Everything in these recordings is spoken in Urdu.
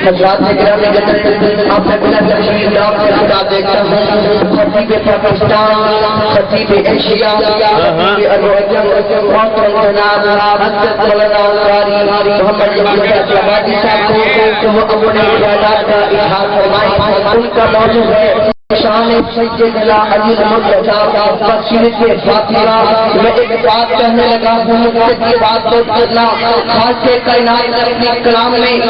حضرات گرامی جنت آپ نے بلا تشریف نام سے خدا دیکھتا ہوں خطیب پاکستان خطیب ایشیا خطیب العجم محترم جناب حضرت مولانا قاری محمد یحییٰ آبادی صاحب کو وہ اپنے خیالات کا اظہار فرمائیں. ان کا موضوع ہے شان سیدنا علی المرتضیٰ بصیرت فاطمہ. میں ایک بات کہنے لگا ہوں مجھے یہ بات نوٹ کرنا. خالق کائنات نے اپنے کلام میں اس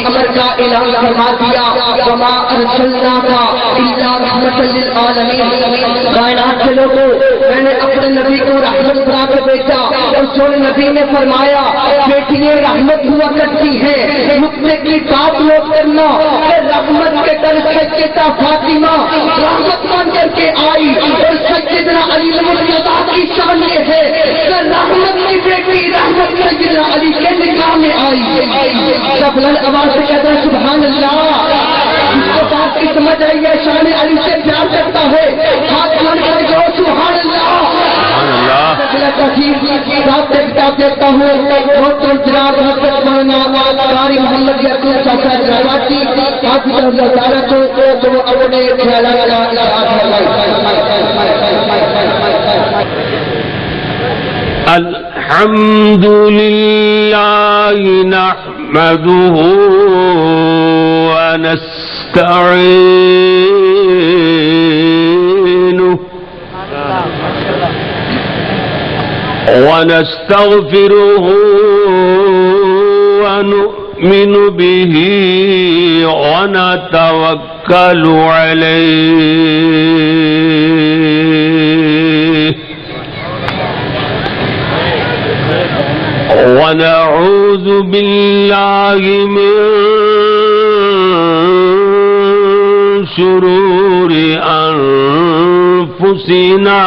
امر کا اعلان فرما دیا وما ارسلناک الا رحمۃ للعالمین. کائنات کے لوگوں میں نے اپنے نبی کو رحمت بنا کر بھیجا اور سونے نبی نے فرمایا بیٹیاں رحمت ہوا کرتی ہیں. نقطے کی بات نوٹ کرنا کہ رحمت کے در سیدہ فاطمہ رحمت بن کر کے آئی اور سیدنا علی المرتضیٰ کی شان یہ ہے کہ رحمت کی بیٹی رحمت سیدنا علی کے نکاح میں آئی. سب بلند آواز سے کہتا ہے سبحان اللہ. جس کو بات کی سمجھ رہی ہے شان علی سے پیار کرتا ہے ہاتھ بن کر جو سبحان اللہ. کتاب دیکھتا ہوں محترم جناب حضرت مولانا قاری محمد یعقوب صاحب رواتی حافظ اللہ تعالیٰ کو وہ اپنے خیالات کا اظہار فرمائیں. الحمد للہ نحمده ونستغفره ونؤمن به ونتوكل عليه ونعوذ بالله من شرور أنفسنا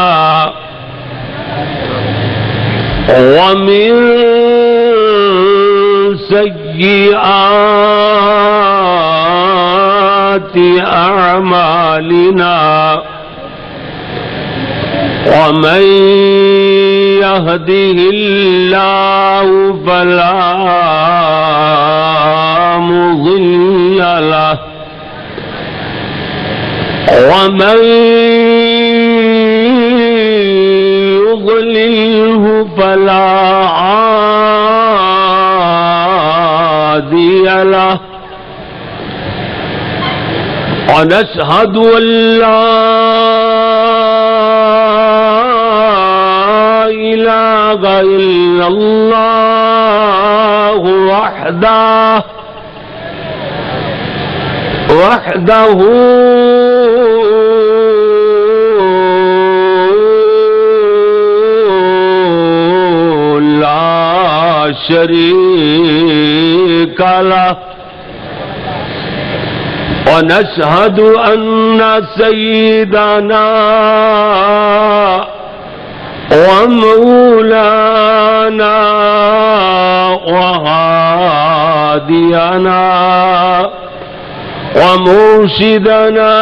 ومن سيئات أعمالنا ومن يهده الله فلا مضل له ومن يضلله فلا هادي له ونشهد أن لا إله إلا الله وحده لا شريك له ونشهد أن سيدنا ومولانا وهادينا ومرشدنا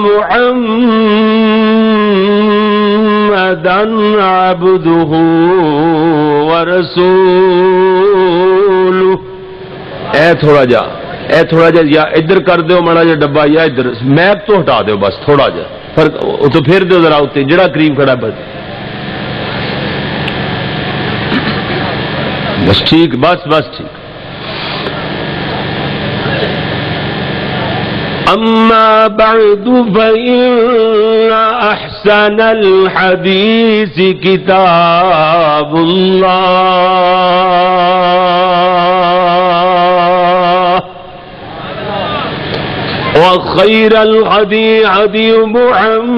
محمدا عبده ورسوله. تھوڑا جا یا ادھر کر دیو مڑا جا ڈبا یا ادھر میپ تو ہٹا دیو بس تھوڑا جا فرق تو پھر دیو ذرا اتنے جڑا قریب کھڑا بس بس ٹھیک بس ٹھیک. أما بعد فإن أحسن الحديث كتاب الله وخير الهدي هدي محمد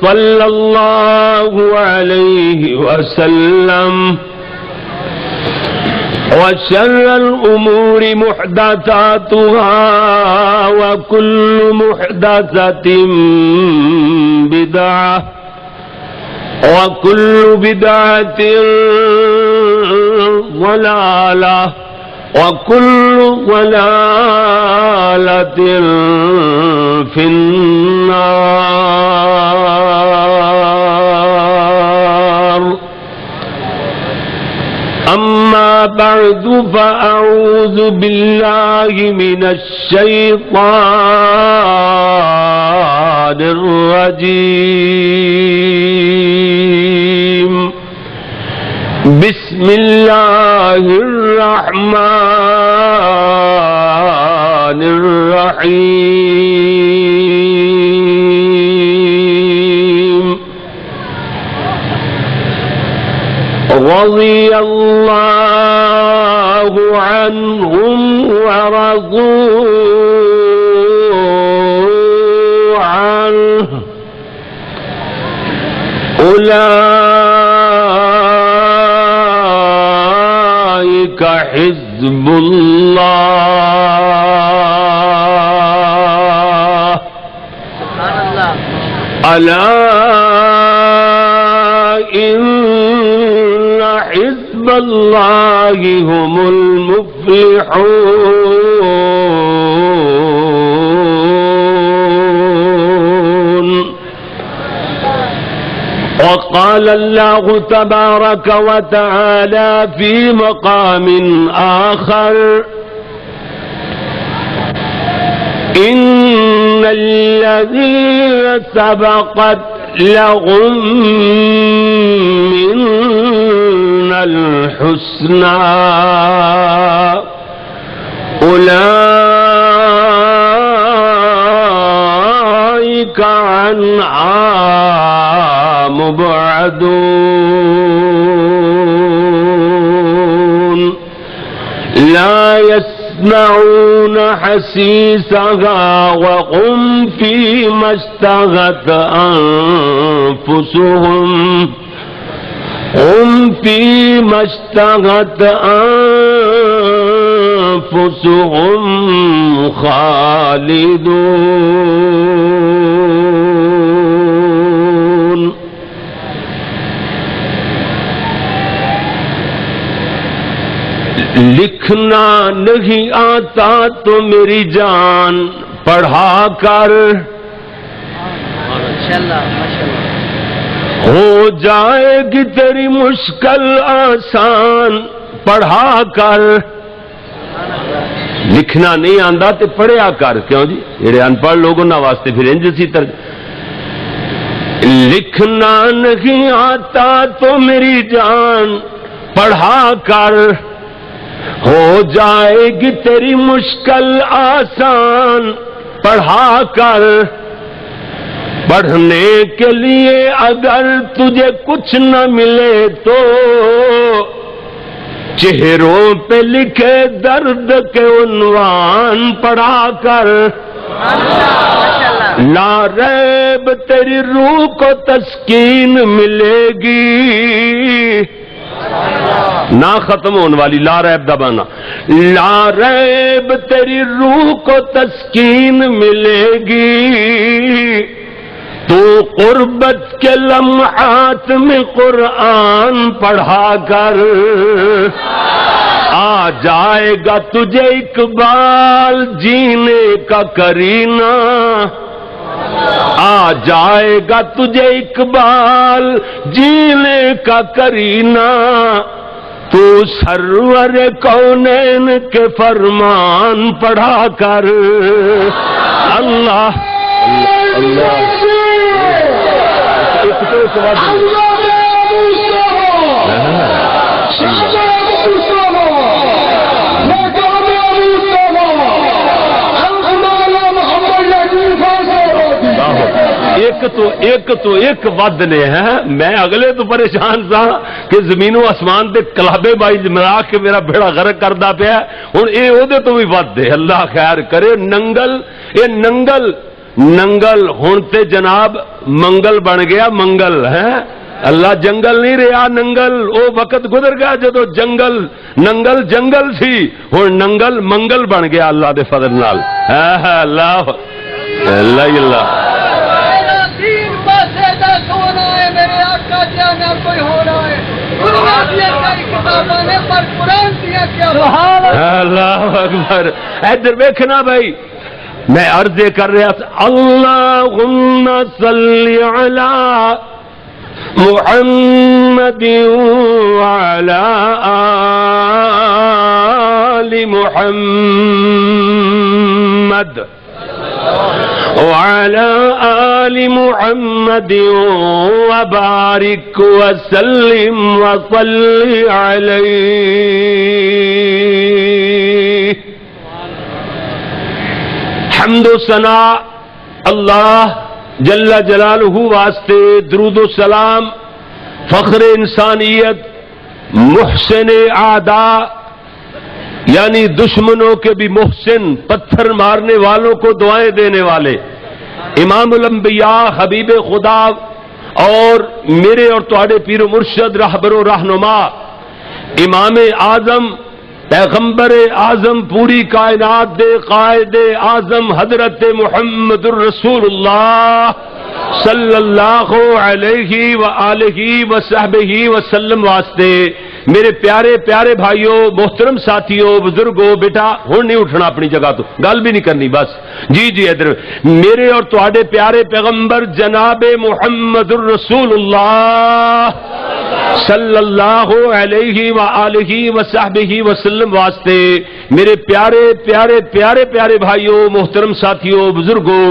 صلى الله عليه وسلم وشر الأمور محدثاتها وكل محدثة بدعة وكل بدعة ضلالة وكل ضلالة في النار. أما بعد فأعوذ بالله من الشيطان الرجيم بسم الله الرحمن الرحيم رضي الله عنهم ورضوا عنه أولئك حزب الله ألا إن حزب الله هم المفلحون. وقال الله تبارك وتعالى في مقام آخر إن الذين سبقت لهم منا الحسنى أولئك عنها مبعدون لا يسمعون حسيسها وهم فيما اشتهت أنفسهم خالدون. لکھنا نہیں آتا تو میری جان پڑھا کر ہو جائے گی تیری مشکل آسان پڑھا کر. لکھنا نہیں آندا تے پڑھیا کر. کیوں جی جڑے ان پڑھ لوگ انہاں واسطے پھر انج سی لکھنا نہیں آتا تو میری جان پڑھا کر ہو جائے گی تیری مشکل آسان پڑھا کر. پڑھنے کے لیے اگر تجھے کچھ نہ ملے تو چہروں پہ لکھے درد کے عنوان پڑھا کر. لا ریب تیری روح کو تسکین ملے گی. نہ ختم ہونے والی لا ریب دبانا. لا ریب تیری روح کو تسکین ملے گی. تو قربت کے لمحات میں قرآن پڑھا کر. آ جائے گا تجھے اقبال جینے کا کرینہ. آ جائے گا تجھے اقبال جینے کا کرینہ. تو سرور کونین کے فرمان پڑھا کر. اللہ اللہ ایک ود نے ہیں. میں اگلے تو پریشان تھا کہ زمین و آسمان دے کلابے بائی ملا کے میرا بیڑا غرق کردا پیا. ہوں یہ وہ تو بھی ود ہے. اللہ خیر کرے. ننگل یہ ننگل ہوں تے جناب منگل بن گیا. منگل ہے اللہ جنگل نہیں رہا. ننگل وہ وقت گزر گیا جدو جنگل ننگل جنگل سی. ہوں ننگل منگل بن گیا اللہ دے فضل نال. اللہ اللہ اللہ اللہ اکبر. ادھر ویکھنا بھائی میں عرض کر رہا تھا اللہم صلی علی محمد وعلى آل محمد وعلى آل محمد وبارك وسلم وصل عليه. حمد و ثنا اللہ جل جلالہ واسطے، درود و سلام فخر انسانیت، محسن اعداء یعنی دشمنوں کے بھی محسن، پتھر مارنے والوں کو دعائیں دینے والے، امام الانبیاء حبیب خدا اور میرے اور تواڈے پیر و مرشد رہبر و رہنما امام اعظم پیغمبر اعظم پوری کائنات دے قائد اعظم حضرت محمد الرسول اللہ صلی اللہ علیہ وآلہ وصحبہ وسلم واسطے میرے پیارے پیارے بھائیوں، محترم ساتھیوں، بزرگوں، بیٹا ہن نہیں اٹھنا اپنی جگہ تو، گل بھی نہیں کرنی بس. جی ادھر میرے اور تواڈے پیارے پیغمبر جناب محمد الرسول اللہ صلی اللہ علیہ وآلہ وصحبہ وسلم واسطے میرے پیارے پیارے پیارے پیارے بھائیوں، محترم ساتھیوں، بزرگوں،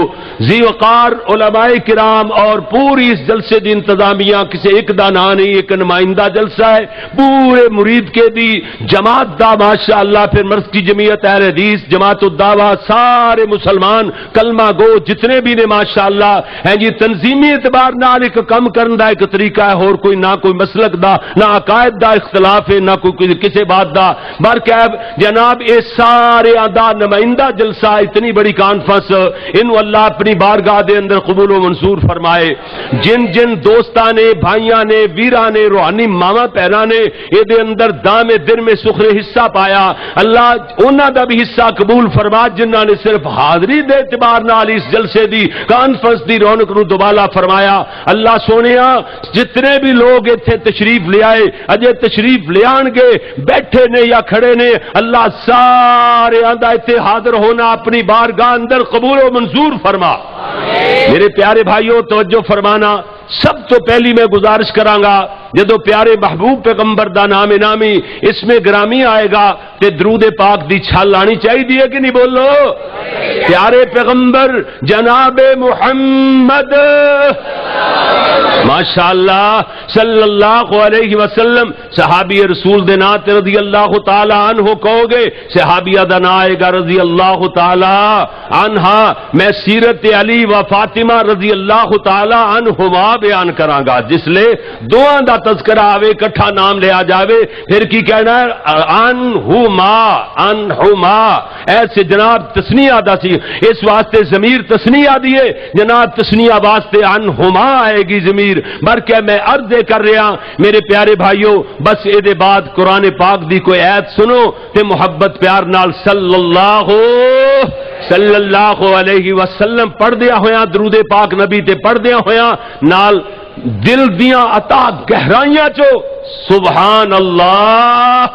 ذی وقار علماء کرام اور پوری اس جلسے دی انتظامیہ، کسی ایک دا نا نہیں، ایک نمائندہ جلسہ ہے، پورے مرید کے دی جماعت دا ماشاءاللہ، پھر مرض کی جمعیت اہل حدیث جماعت الدعوہ، سارے مسلمان کلمہ گو جتنے بھی نے ماشاءاللہ ہیں جی، تنظیمی اعتبار نال ایک کم کرن دا ایک طریقہ ہے، اور کوئی نہ کوئی مسلک دا نہ عقائد دا اختلاف ہے، نہ کوئی کسی بات دا برکیب جناب اے سارے دا نمائندہ جلسہ، اتنی بڑی کانفرنس انو اللہ اپنی بارگاہ دے اندر قبول و منظور فرمائے. جن جن دوستاں نے، بھائیاں نے، ویراں نے، روحانی ماما پیراں نے اے دے اندر دام دل میں سخر حصہ پایا، اللہ انہاں دا بھی حصہ قبول فرما، جنہاں نے صرف حاضری دے اعتبار نال اس جلسے دی کانفرنس دی رونق نو دوبالا فرمایا. اللہ سونیا جتنے بھی لوگ ایتھے تشریف لے آئے، اجے تشریف لے آن گے، بیٹھے نے یا کھڑے نے، اللہ سارے آندا ایتھے حاضر ہونا اپنی بارگاہ اندر قبول و منظور فرما. میرے پیارے بھائیوں توجہ فرمانا، سب تو پہلی میں گزارش کرانگا جدو پیارے محبوب پیغمبر دا نام نامی اس میں گرامی آئے گا تے درود پاک دی چھال لانی چاہیے کہ نہیں؟ بولو پیارے پیغمبر جناب محمد ماشاءاللہ صلی اللہ علیہ وسلم. صحابی رسول دے نا تے رضی اللہ تعالی عنہ کہو گے، صحابیہ دا نا آئے گا رضی اللہ تعالی عنہا. میں سیرت علی و فاطمہ رضی اللہ تعالی عنہما بیان کرانگا، جس لے دعا دا تذکرہ آوے کٹھا نام لے آ جاوے، پھر کی کہنا ہے انہما ایسے جناب تسنیہ دا سی، اس واسطے ضمیر تسنیہ دیے جناب، تسنیہ واسطے انہما آئے گی ضمیر. برکہ میں عرض کر رہا میرے پیارے بھائیوں، بس اے دے بعد قرآن پاک دی کوئی آیت سنو تے محبت پیار نال صلی اللہ علیہ وسلم پڑھ دیا ہویا، درود پاک نبی تے پڑھ دیا ہویا، نال دل دیاں عطا گہرائیاں چو سبحان اللہ.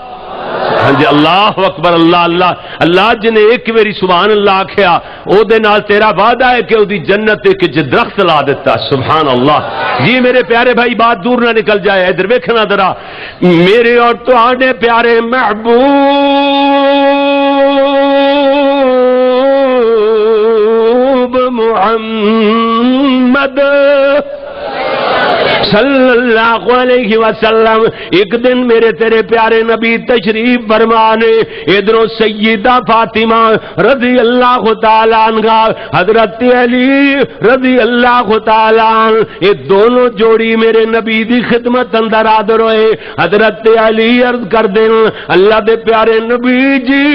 ہاں جی اللہ اکبر، اللہ اللہ اللہ جنے ایک میری سبحان اللہ آکھیا او دے نال تیرا وعدہ ہے کہ او دی جنت ایک درخت لا دیتا. سبحان اللہ. جی میرے پیارے بھائی بات دور نہ نکل جائے، ادھر ویکھنا ذرا میرے اور تواڈے پیارے محبوب محمد صلی اللہ علیہ وسلم ایک دن میرے تیرے پیارے نبی تشریف فرمانے، ادھروں سیدہ فاطمہ رضی اللہ تعالی عنہ، حضرت علی رضی اللہ تعالی عنہ، یہ دونوں جوڑی میرے نبی دی خدمت اندر حاضر ہوئے. حضرت علی عرض کر دیں اللہ دے پیارے نبی جی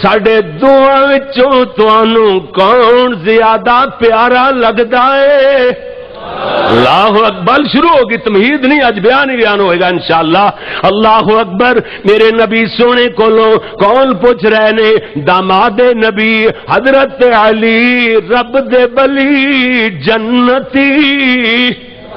ساڈے دوواں وچوں تانوں کون زیادہ پیارا لگدا ہے؟ اللہ اکبر. شروع ہوگی تمہید نہیں، اج بیان ہی بیان ہوئے گا انشاءاللہ. اللہ اکبر. میرے نبی سونے کولوں کون پوچھ رہے نے؟ داماد نبی حضرت علی رب دے بلی جنتی.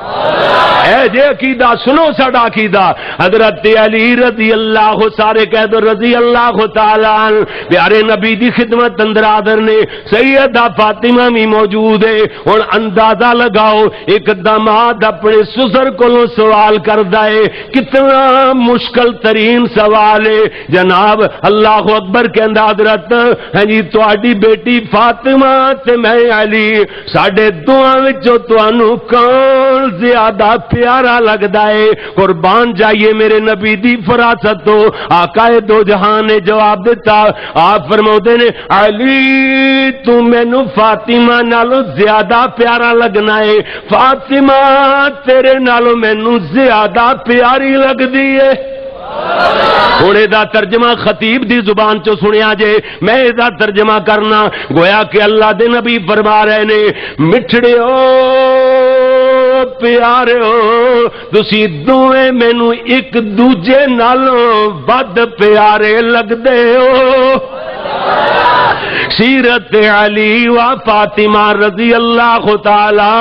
اے جے عقیدہ سنو ساڈا عقیدہ حضرت علی رضی اللہ سارے کہہ دو رضی اللہ تعالی عنہ پیارے نبی دی خدمت اندر آدر نے سیدہ فاطمہ بھی موجود ہے ہن اندازہ لگاؤ ایک داماد اپنے سسر کولوں سوال کردا ہے کتنا مشکل ترین سوال ہے جناب اللہ اکبر کہندا حضرت ہاں جی تہاڈی بیٹی فاطمہ تے میں علی ساڈے دوواں وچوں تانوں کون زیادہ پیارا لگدا ہے قربان جائیے میرے نبی دی فراست تو آقا دو جہان نے جواب دیتا آپ فرماتے نے علی تو مینوں فاطمہ نالوں زیادہ پیارا لگنا ہے فاطمہ تیرے نالوں مینوں زیادہ پیاری لگدی ہے ہن دا ترجمہ خطیب دی زبان چو سنیا جے میں دا ترجمہ کرنا گویا کہ اللہ دے نبی فرما رہے نے مٹھڑیو پیارو تسی دوویں مینوں ایک دوجے نالوں ود پیارے لگدے ہو سیرت علی و فاطمہ رضی اللہ تعالی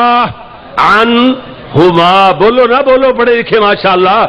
عنہما بولو نہ بولو پڑھے لکھے ماشاءاللہ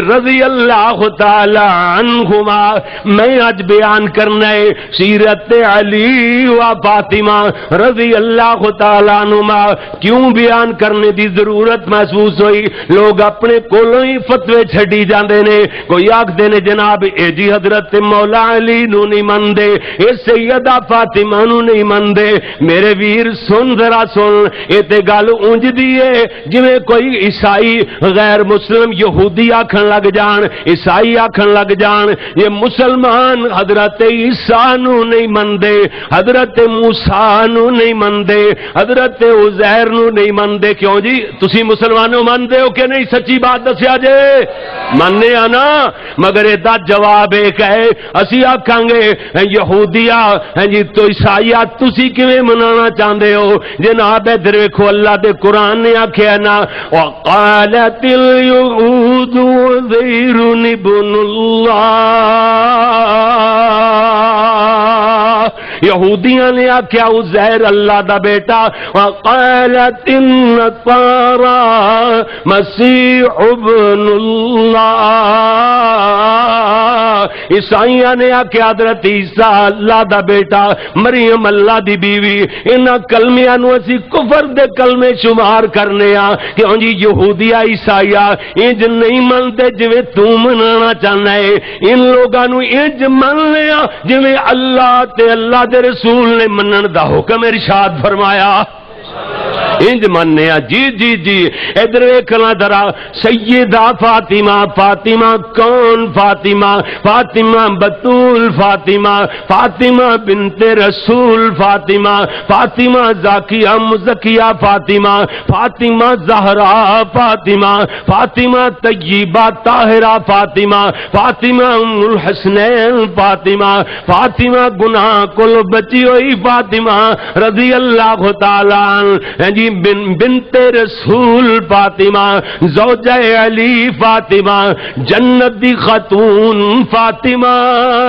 رضی اللہ تعالی عنہما میں آج بیان کرنا ہے سیرت علی و فاطمہ رضی اللہ تعالی عنہما کیوں بیان کرنے دی ضرورت محسوس ہوئی لوگ اپنے کولوں ہی فتوے چھڈی جاندے نے کوئی آکھدے نے جناب اے جی حضرت مولا علی نو نہیں مندے اے سیدہ فاطمہ نو نہیں مندے میرے ویر سن ذرا سن اے تے گل اونج دی ہے جویں کوئی عیسائی غیر مسلم یہودی آکھن لگ جان عیسائی آکھن لگ جان یہ مسلمان حضرت عیسیٰ نو نہیں مندے حضرت موسیٰ نو نہیں مندے حضرت عزیر نو نہیں مندے کیوں جی تسی مسلمانوں مندے ہو کہ نہیں سچی بات دسیا جے مننے آنا مگر ایدہ جواب ایک ہے اسی آکھاں گے یہودیہ جی تو عیسائیہ تسی کیویں منانا چاہندے ہو جناب ادھر ویکھو اللہ دے قرآن نے آکھیا نا وقالت اليهود عزير ابن الله یہودیاں نے آکھیا عزیر اللہ دا بیٹا وقالت النصارى مسیح ابن اللہ عیسائیاں نے آکھیا حضرت عیسیٰ اللہ دا بیٹا مریم اللہ دی بیوی انہاں کلمیاں نو اسی کفر دے کلمے شمار کرنے آ کہ ہاں جی یہودیہ عیسائیہ انج نہیں منتے جویں تو منانا چاہنا ہے ان لوگاں نو انج مننے آ جویں اللہ تے اللہ دے رسول نے منن دا حکم ارشاد فرمایا انج مننے جی جی جی ادھر ویکھنا ذرا سیدہ فاطمہ فاطمہ کون فاطمہ فاطمہ بتول فاطمہ فاطمہ بنت رسول فاطمہ فاطمہ زاکیہ مزکیہ فاطمہ فاطمہ زہرا فاطمہ فاطمہ طیبہ طاہرہ فاطمہ فاطمہ ام الحسنین فاطمہ فاطمہ گناہ کل بچی ہوئی فاطمہ رضی اللہ تعالی جی بنت رسول فاطمہ زوجہ علی فاطمہ جنت دی خاتون فاطمہ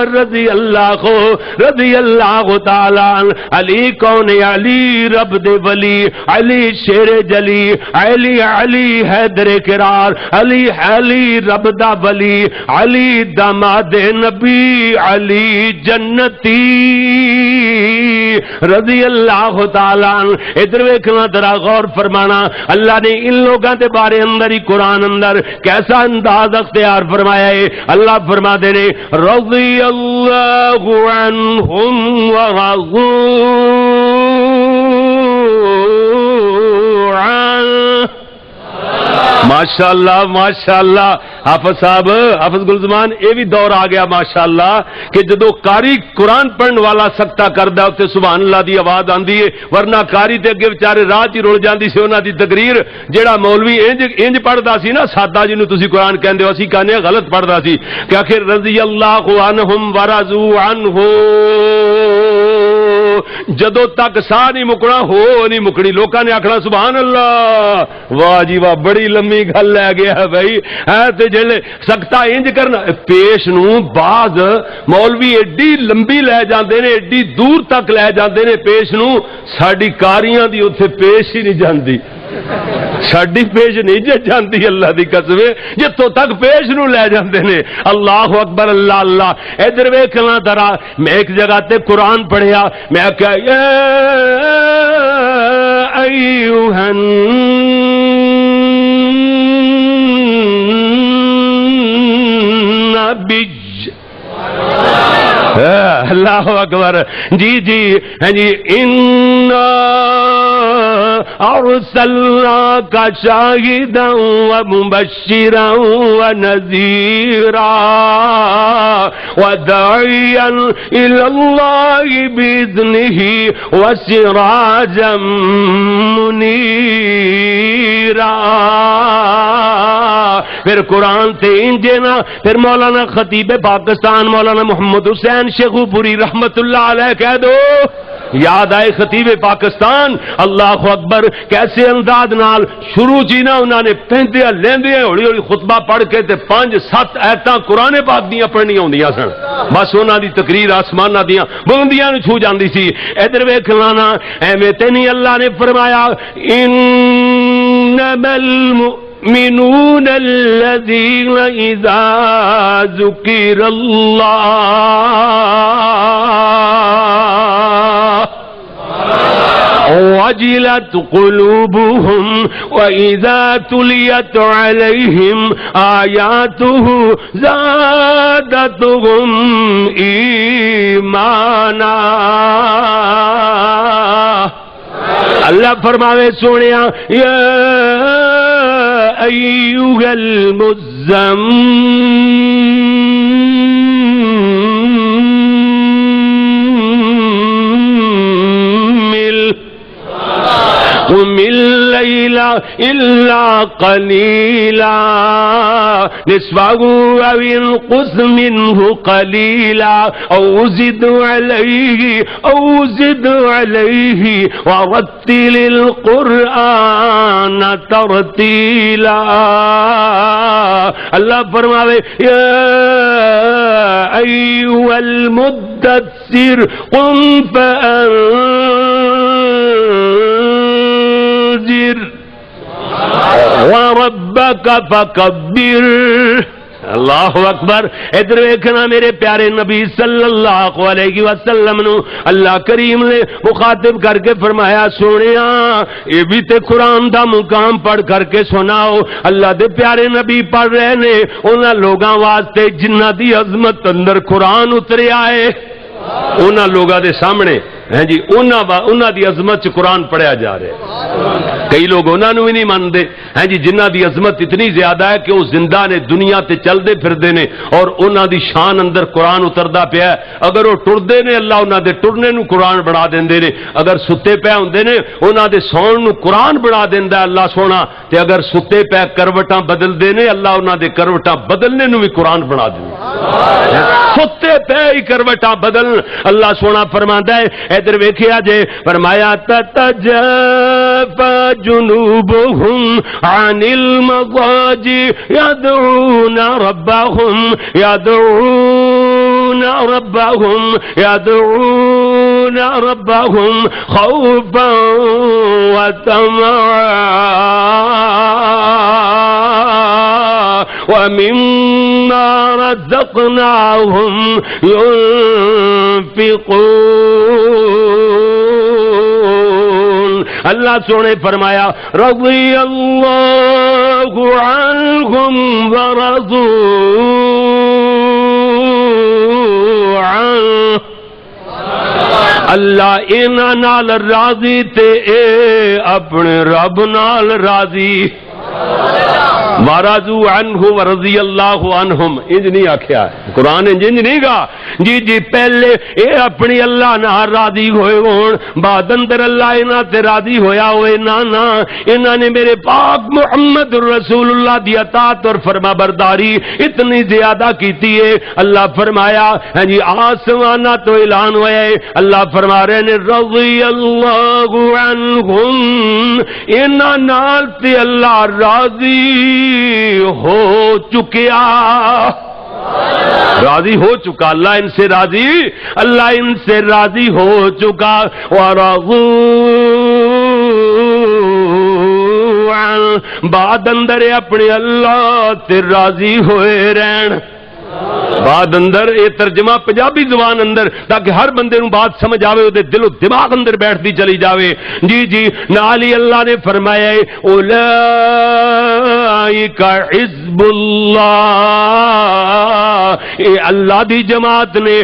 رضی اللہ تعالی علی کون علی رب دے ولی علی شیر جلی علی حیدر کرار علی رب دا ولی علی داماد نبی علی جنتی رضی اللہ تعالی ادھر ویکھنا ذرا غور فرمانا اللہ نے ان لوگوں کے بارے اندر ہی قرآن اندر کیسا انداز اختیار فرمایا ہے اللہ فرما دے نے رضی اللہ عنہم ورضوا عنہ ماشاءاللہ ماشاءاللہ حافظ صاحب حافظ گلزمان یہ بھی دور آ گیا ماشاءاللہ کہ جدو قاری قرآن پڑھن والا سکتا کردا تے سبحان اللہ دی آواز آندی ہے ورنہ قاری تے اگے بیچارے راہ چ رول جاندی سی انہاں دی تقریر جیڑا مولوی انج پڑھدا سی نا سادہ جنوں تسی قرآن کہندے ہو اسی کہنے غلط پڑھدا سی کہ آخر رضی اللہ عنہم ورضوا عنہ جدو تک سا نہیں مکنا ہو نہیں مکڑی لوکاں نے آکھنا سبحان اللہ واہ جی واہ بڑی لمبی گل لے گیا ہے بھائی تے جلے سکتا انج کرنا پیش نو بعض مولوی ایڈی لمبی لے جاندے نے ایڈی دور تک لے جاندے نے پیش نو ساڈی کاریاں دی اوتھے پیش ہی نہیں جاندی ساڈی پیش نہیں جاندی اللہ دی قسم جتوں تک پیش نو لے جاندے نے اللہ اکبر اللہ اللہ ادھر ویکھنا ذرا میں ایک جگہ تے قرآن پڑھیا میں کہا یا ایھا النبی اللہ اکبر جی جی جی انا ارسلناک شاہدا ومبشرا ونذیرا وداعیا الی اللہ باذنہ وسراجا منیرا. پھر قرآن سے انجینا پھر مولانا خطیب پاکستان مولانا محمد حسین شیخو پوری رحمت اللہ علیہ کہہ دو یاد آئے خطیب پاکستان اللہ اکبر کیسے انداز نال شروع جی نا انہوں نے پہندے لیندے ہولی ہولی خطبہ پڑھ کے تے 5-7 آیتاں قرآن پاک دیاں پڑھنی ہوندیاں سن بس انہاں دی تقریر آسماناں دیاں بلندیاں نوں چھو جاندی سی. ادھر ویکھ لانا ایویں تے نہیں اللہ نے فرمایا انما المؤمنون الذين إذا ذكر الله وجلت قلوبهم وإذا تليت عليهم آياته زادتهم إيمانا. اللہ فرماوے سونیا یا ایھا المزمل قم الليل إلا قليلا نصفه أو انقص منه قليلا أو زد عليه ورتل القرآن ترتيلا. اللہ فرماوے یا أيها المدثر قم فأنذر وربك فكبر. اللہ اکبر. ادھر ویکھنا میرے پیارے نبی صلی اللہ علیہ وسلم نو اللہ کریم نے مخاطب کر کے فرمایا سونیا یہ بھی تے قرآن دا مقام پڑھ کر کے سناؤ. اللہ دے پیارے نبی پڑھ رہے نے انہاں لوگاں واسطے جنہاں دی عظمت اندر قرآن اتریا ہے انہاں لوگاں دے سامنے ہیں جی انہاں دی عظمت چ قرآن پڑھیا جا رہا ہے. کئی لوگ انہوں نے بھی نہیں مانتے ہیں جی جنہ دی عظمت اتنی زیادہ ہے کہ وہ زندہ نے دنیا تے چلتے پھردے نے اور انہوں دی شان اندر قرآن اتردا پیا ہے. اگر وہ ٹردے نے اللہ انہوں دے ٹرنے نو قرآن بنا دیندے نے اگر ستے پے ہوندے نے انہوں دے سون نو قرآن بنا دیندا ہے اللہ سونا تے اگر ستے پے کروٹاں بدل دے نے اللہ انہوں دے کروٹاں بدلنے نو بھی قرآن بنا دیندا ستے پے ہی کروٹاں بدل اللہ سونا فرماندا ہے. ادھر ویکھیا جے فرمایا تتجافى جنوبهم عن المضاجع يدعون ربهم خوفا وطمعا ومما رزقناهم ينفقون. اللہ سونے فرمایا رضی اللہ عنہم ورضوا عنہ. اللہ انہاں نال راضی تے اے اپنے رب نال راضی. وَرَضُوا عَنْهُ وَرَضِيَ اللَّهُ عَنْهُمْ انج نہیں آکھیا قرآن انج نہیں گا جی جی پہلے اے اپنی اللہ نہ راضی ہوئے ہون بعد اندر اللہ انہاں تے راضی ہویا ہوئے نا انہاں نے میرے پاک محمد رسول اللہ دی اطاعت اور فرما برداری اتنی زیادہ کیتی ہے. اللہ فرمایا ہاں جی آسمانہ تو اعلان ہوا ہے اللہ فرما رہے نے رضی اللہ عنہم انہاں نال تے اللہ راضی ہو چکیا راضی ہو چکا اللہ ان سے راضی ہو چکا. وَرَضُوا بعد اندر اپنے اللہ تے راضی ہوئے رہن. بعد اندر یہ ترجمہ پنجابی زبان اندر تاکہ ہر بندے نو بات سمجھ آوے دے دل و دماغ اندر بیٹھتی چلی جاوے. جی جی نال ہی اللہ نے فرمایا اولئک حزب اللہ، اے اللہ دی جماعت نے.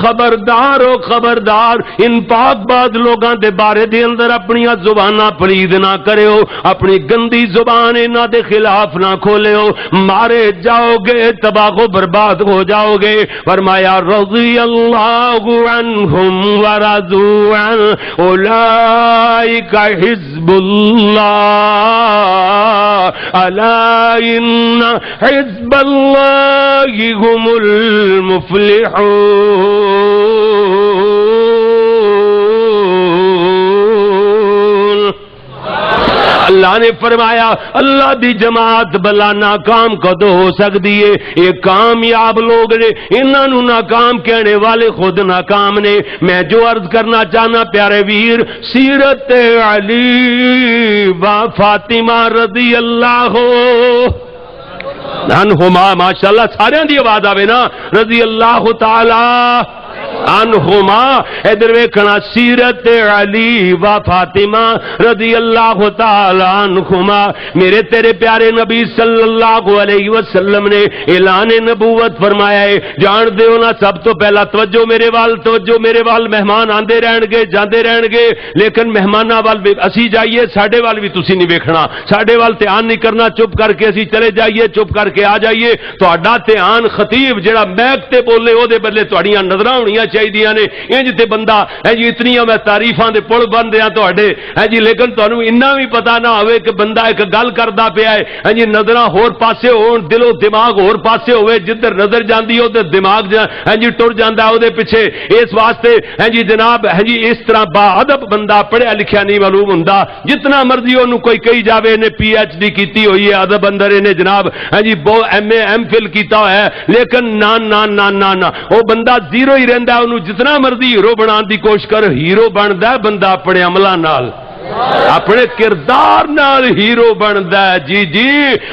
خبردار ہو خبردار، ان پاک بعد لوگاں دے بارے دے اندر اپنی زباناں پلید نہ کرو، اپنی گندی زبان انہاں دے خلاف نہ کھولو، مارے جاؤ گے، تباہ و برباد ہو جاؤ گے. فرمایا رضی اللہ عنہم ورضوا عنہ اولئک حزب اللہ الا ان حزب اللہ هم المفلحون. اللہ نے فرمایا اللہ دی جماعت بلا ناکام کدو ہو سکتی ہے؟ یہ کامیاب لوگ نے، انہاں نو ناکام کہنے والے خود ناکام نے. میں جو عرض کرنا چاہنا پیارے ویر، سیرت علی و فاطمہ رضی اللہ عنہما، ماشاءاللہ سارے دی آواز آوے نا، رضی اللہ تعالی عنہما. ادھر ویکھنا، سیرت علی و فاطمہ رضی اللہ تعالی عنہما. میرے تیرے پیارے نبی صلی اللہ علیہ وسلم نے اعلان نبوت فرمایا ہے. جان دیو نا، سب تو پہلا توجہ میرے وال، توجہ میرے وال. مہمان آندے رہن گے جاندے رہن گے، لیکن مہماناں وال بھی اسی جائیے، ساڈے وال بھی تسی نہیں ویکھنا، ساڈے وال دھیان نہیں کرنا، چپ کر کے اسی چلے جائیے، چپ کر کے آ جائیے. تہاڈا دھیان خطیب جڑا میک تے بولے او دے بدلے تہاڈیاں نظراں ہونیاں چاہیے نے. انج تے بندہ ہے جی اتنیاں میں تعریفاں دے پل بن دیاں تہاڈے ہے جی، لیکن تانوں انہاں بھی پتہ نہ ہوئے کہ بندہ ایک گل کردا پیا ہے ہے جی، نظراں ہور پاسے ہون، دل و دماغ ہور پاسے ہوئے، جدھر نظر جاندی ہے تے دماغ ہے جی ٹر جاندا ہے او دے پیچھے. اس واسطے ہے جی جناب ہے جی اس طرح با ادب بندہ پڑھیا لکھیا نہیں معلوم ہوندا، جتنا مرضی اونوں کوئی کہی جاوے نے پی ایچ ڈی کیتی ہوئی ہے ادب اندر، نے جناب ہے جی بہت ایم اے ایم فل کیتا ہوا ہے، لیکن نا نا نا نا نا او بندہ زیرو ہی رہندا ہے. اونوں جتنا مرضی ہیرو بنان دی کوشش کر، ہیرو بندا ہے بندہ اپنے عملاں نال، اپنے کردار نال ہیرو بندا ہے. جی جی